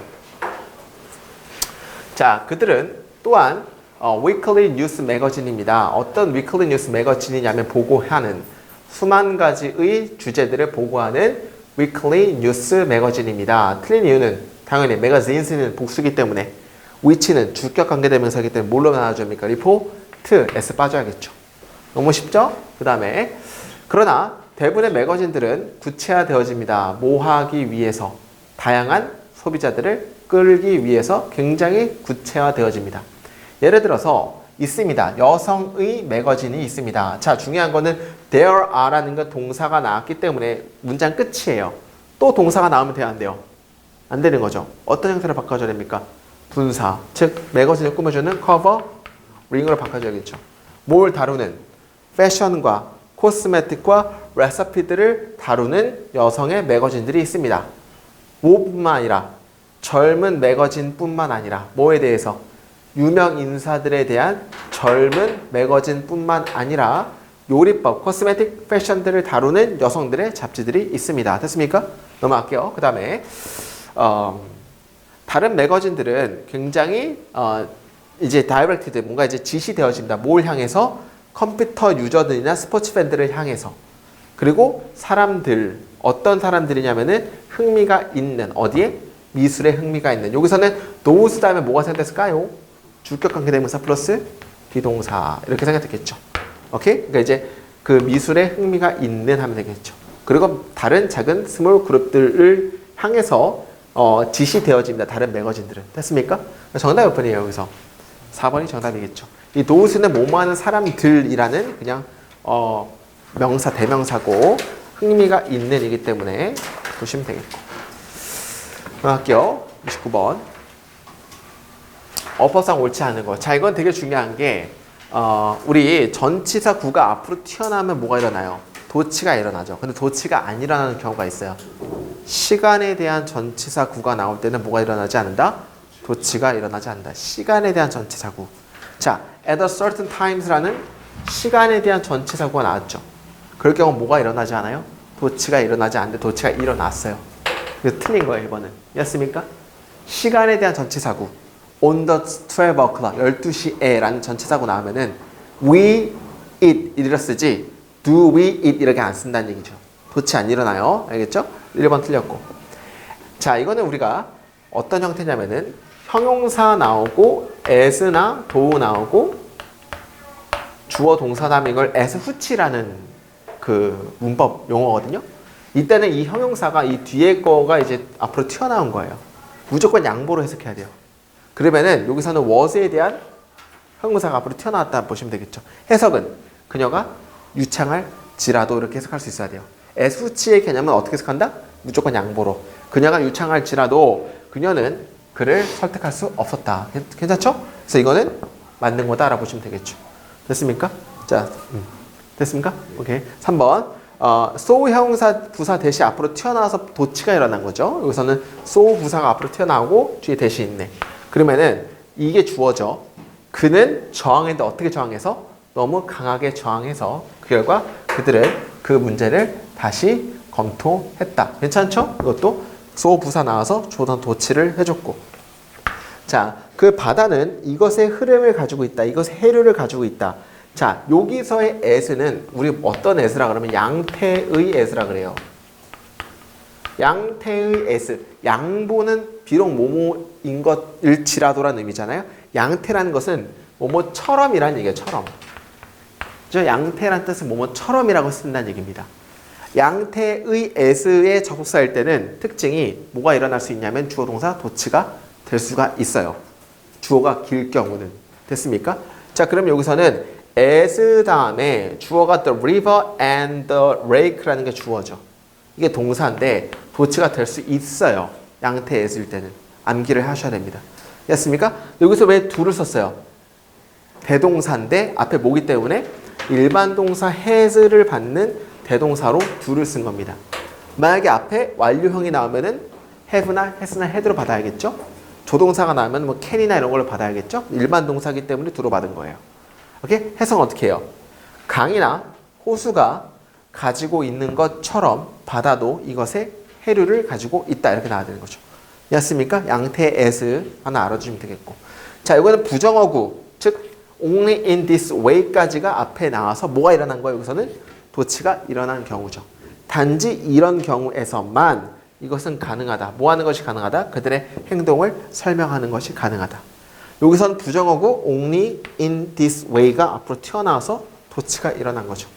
[SPEAKER 1] 자, 그들은 또한 weekly news 매거진입니다. 어떤 weekly news 매거진이냐면 보고하는 수만 가지의 주제들을 보고하는 weekly news 매거진입니다. 틀린 이유는 당연히 magazines는 복수기 때문에 which는 주격 관계대명사이기 때문에 뭘로 나눠줍니까? report, s 빠져야겠죠. 너무 쉽죠? 그 다음에 그러나 대부분의 매거진들은 구체화되어집니다. 뭐 하기 위해서? 다양한 소비자들을 끌기 위해서 굉장히 구체화되어집니다. 예를 들어서 있습니다. 여성의 매거진이 있습니다. 자, 중요한 거는 there are라는 건 동사가 나왔기 때문에 문장 끝이에요. 또 동사가 나오면 돼요, 안 돼요? 안 되는 거죠. 어떤 형태로 바꿔줘야 됩니까? 분사, 즉 매거진을 꾸며주는 cover, ring으로 바꿔줘야겠죠. 뭘 다루는? 패션과 코스메틱과 레시피들을 다루는 여성의 매거진들이 있습니다. 뭐뿐만 아니라 젊은 매거진뿐만 아니라 뭐에 대해서? 유명 인사들에 대한 젊은 매거진뿐만 아니라 요리법, 코스메틱, 패션들을 다루는 여성들의 잡지들이 있습니다. 됐습니까? 넘어갈게요. 그 다음에 다른 매거진들은 굉장히 이제 다이렉티드, 뭔가 이제 지시되어집니다. 뭘 향해서? 컴퓨터 유저들이나 스포츠 팬들을 향해서. 그리고 사람들, 어떤 사람들이냐면은 흥미가 있는, 어디에? 미술에 흥미가 있는. 여기서는 those 다음에 뭐가 생겼을까요? 주격 관계대명사 플러스 비동사. 이렇게 생각됐겠죠. 오케이? 그러니까 이제 그 미술에 흥미가 있는 하면 되겠죠. 그리고 다른 작은 스몰 그룹들을 향해서 지시되어집니다. 다른 매거진들은. 됐습니까? 정답 몇 번이에요, 여기서? 4번이 정답이겠죠. 이 도우스는 뭐뭐하는 사람들이라는 그냥 명사, 대명사고 흥미가 있는 이기 때문에 보시면 되겠고. 할게요. 29번. 어법상 옳지 않은 거. 자, 이건 되게 중요한 게 우리 전치사 구가 앞으로 튀어나오면 뭐가 일어나요? 도치가 일어나죠. 근데 도치가 안 일어나는 경우가 있어요. 시간에 대한 전치사 구가 나올 때는 뭐가 일어나지 않는다? 도치가 일어나지 않는다. 시간에 대한 전치사 구. 자, at a certain times라는 시간에 대한 전치사 구가 나왔죠. 그럴 경우 뭐가 일어나지 않아요? 도치가 일어나지 않는데 도치가 일어났어요. 그래서 틀린 거예요, 1번은. 였습니까? 시간에 대한 전치사 구. on the 12 o'clock, 12시에 라는 전치사구 나오면은 we eat 이렇게 쓰지 do we eat 이렇게 안 쓴다는 얘기죠. 도치 안 일어나요. 알겠죠? 1번 틀렸고. 자, 이거는 우리가 어떤 형태냐면은 형용사 나오고 as나 do 나오고 주어 동사 다음에 이걸 as 후치라는 그 문법 용어거든요. 이때는 이 형용사가 이 뒤에 거가 이제 앞으로 튀어나온 거예요. 무조건 양보로 해석해야 돼요. 그러면은 여기서는 was에 대한 형용사가 앞으로 튀어나왔다 보시면 되겠죠. 해석은 그녀가 유창할지라도 이렇게 해석할 수 있어야 돼요. as 후치의 개념은 어떻게 해석한다? 무조건 양보로. 그녀가 유창할지라도 그녀는 그를 설득할 수 없었다. 괜찮죠? 그래서 이거는 맞는 거다 알아보시면 되겠죠. 됐습니까? 자, 됐습니까? 오케이. 3번. so 형용사 부사 대시 앞으로 튀어나와서 도치가 일어난 거죠. 여기서는 so 부사가 앞으로 튀어나오고 뒤에 대시 있네. 그러면은 이게 주어져. 그는 저항했는데 어떻게 저항해서? 너무 강하게 저항해서 그 결과 그들은 그 문제를 다시 검토했다. 괜찮죠? 이것도 so 부사 나와서 조던 도치를 해줬고. 자, 그 바다는 이것의 흐름을 가지고 있다. 이것의 해류를 가지고 있다. 자, 여기서의 as는 우리 어떤 as라 그러면 양태의 as라 그래요. 양태의 s. 양보는 비록 뭐뭐인 것일지라도라는 의미잖아요. 양태라는 것은 뭐뭐처럼이라는 얘기예요. 처럼. 저 양태라는 뜻은 뭐뭐처럼이라고 쓴다는 얘기입니다. 양태의 s의 접속사일 때는 특징이 뭐가 일어날 수 있냐면 주어 동사 도치가 될 수가 있어요. 주어가 길 경우는. 됐습니까? 자, 그럼 여기서는 as 다음에 주어가 the river and the lake라는 게 주어죠. 이게 동사인데 도치가 될 수 있어요. 양태 as일 때는. 암기를 하셔야 됩니다. 됐습니까? 여기서 왜 do를 썼어요? 대동사인데 앞에 뭐기 때문에 일반 동사 has를 받는 대동사로 do를 쓴 겁니다. 만약에 앞에 완료형이 나오면은 have나 has나 had로 받아야겠죠? 조동사가 나오면 뭐 can이나 이런 걸로 받아야겠죠? 일반 동사이기 때문에 do로 받은 거예요. 오케이? 해석은 어떻게 해요? 강이나 호수가 가지고 있는 것처럼 바다도 이것의 해류를 가지고 있다. 이렇게 나와야 되는 거죠. 이해했습니까? 양태 as 하나 알아주시면 되겠고. 자, 이거는 부정어구, 즉 only in this way까지가 앞에 나와서 뭐가 일어난 거예요? 여기서는 도치가 일어난 경우죠. 단지 이런 경우에서만 이것은 가능하다. 뭐 하는 것이 가능하다? 그들의 행동을 설명하는 것이 가능하다. 여기선 부정어고 only in this way가 앞으로 튀어나와서 도치가 일어난 거죠.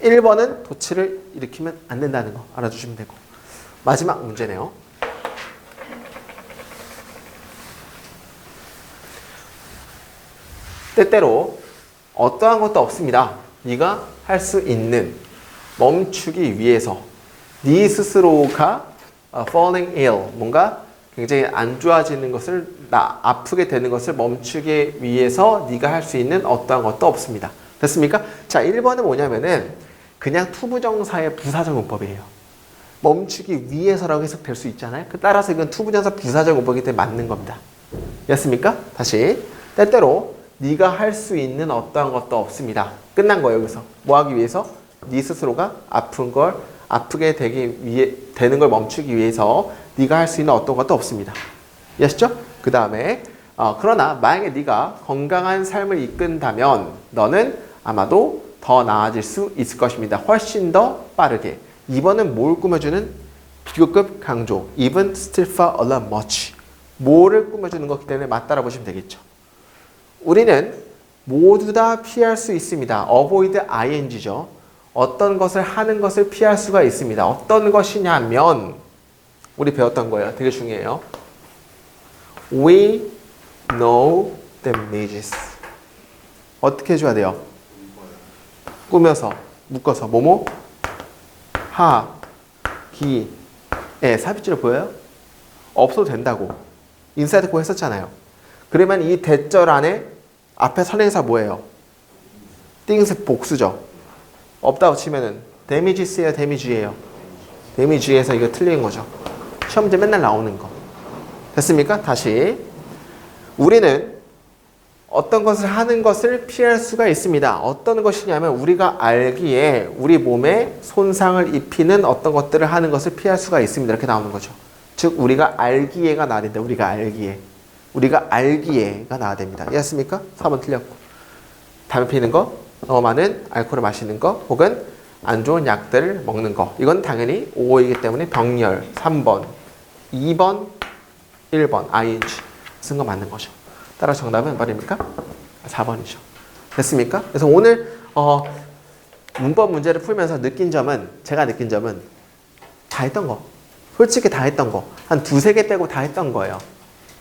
[SPEAKER 1] 1번은 도치를 일으키면 안 된다는 거 알아주시면 되고. 마지막 문제네요. 때때로 어떠한 것도 없습니다. 네가 할 수 있는 멈추기 위해서 네 스스로가 falling ill 뭔가 굉장히 안 좋아지는 것을 아프게 되는 것을 멈추기 위해서 네가 할 수 있는 어떠한 것도 없습니다. 됐습니까? 자, 1번은 뭐냐면은 그냥 투부정사의 부사적 문법이에요. 멈추기 위해서라고 해석될 수 있잖아요. 따라서 이건 투부정사 부사적 문법이기 때문에 맞는 겁니다. 됐습니까? 다시 때때로 네가 할 수 있는 어떠한 것도 없습니다. 끝난 거예요. 여기서 뭐 하기 위해서? 네 스스로가 아프게 되는 걸 멈추기 위해서 네가 할 수 있는 어떤 것도 없습니다. 이해하시죠? 그 다음에 그러나 만약에 네가 건강한 삶을 이끈다면 너는 아마도 더 나아질 수 있을 것입니다. 훨씬 더 빠르게. 2번은 뭘 꾸며주는 비교급 강조. even still far a lot much. 뭐를 꾸며주는 거기 때문에 맞다라 보시면 되겠죠. 우리는 모두 다 피할 수 있습니다. avoid ing죠. 어떤 것을 하는 것을 피할 수가 있습니다. 어떤 것이냐면 우리 배웠던 거예요. 되게 중요해요. We know damages. 어떻게 해줘야 돼요? 꾸며서, 묶어서 뭐뭐? 하, 기, 에. 삽입줄을 보여요? 없어도 된다고. 인사이드 고 했었잖아요. 그러면 이 대절 안에 앞에 선행사 뭐예요? things 복수죠. 없다고 치면은 damages예요, damage예요. damage에서 이거 틀린 거죠. 시험 문제 맨날 나오는 거. 됐습니까? 다시. 우리는 어떤 것을 하는 것을 피할 수가 있습니다. 어떤 것이냐면 우리가 알기에 우리 몸에 손상을 입히는 어떤 것들을 하는 것을 피할 수가 있습니다. 이렇게 나오는 거죠. 즉 우리가 알기에가 나야 된다. 우리가 알기에. 우리가 알기에가 나야 됩니다. 이해했습니까? 4번 틀렸고. 담배 피는 거, 너무 많은 알코올을 마시는 거, 혹은 안 좋은 약들을 먹는 거. 이건 당연히 5이기 때문에 병렬 3번, 2번, 1번, ing 쓴 거 맞는 거죠. 따라 정답은 몇 번입니까? 4번이죠. 됐습니까? 그래서 오늘 문법 문제를 풀면서 제가 느낀 점은 다 했던 거. 솔직히 다 했던 거. 한 두세 개 떼고 다 했던 거예요.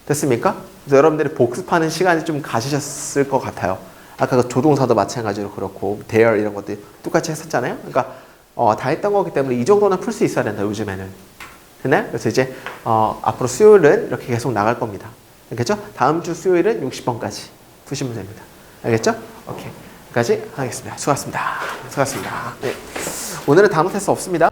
[SPEAKER 1] 됐습니까? 그래서 여러분들이 복습하는 시간이 좀 가지셨을 것 같아요. 아까 그 조동사도 마찬가지로 그렇고 there 이런 것들 똑같이 했었잖아요. 그러니까 다 했던 거기 때문에 이 정도는 풀 수 있어야 된다. 요즘에는. 됐나요? 그래서 이제 앞으로 수요일은 이렇게 계속 나갈 겁니다. 알겠죠? 다음 주 수요일은 60번까지 푸시면 됩니다. 알겠죠? 오케이. 여기까지 하겠습니다. 수고하셨습니다. 수고하셨습니다. 네. 오늘은 단어 테스트 없습니다.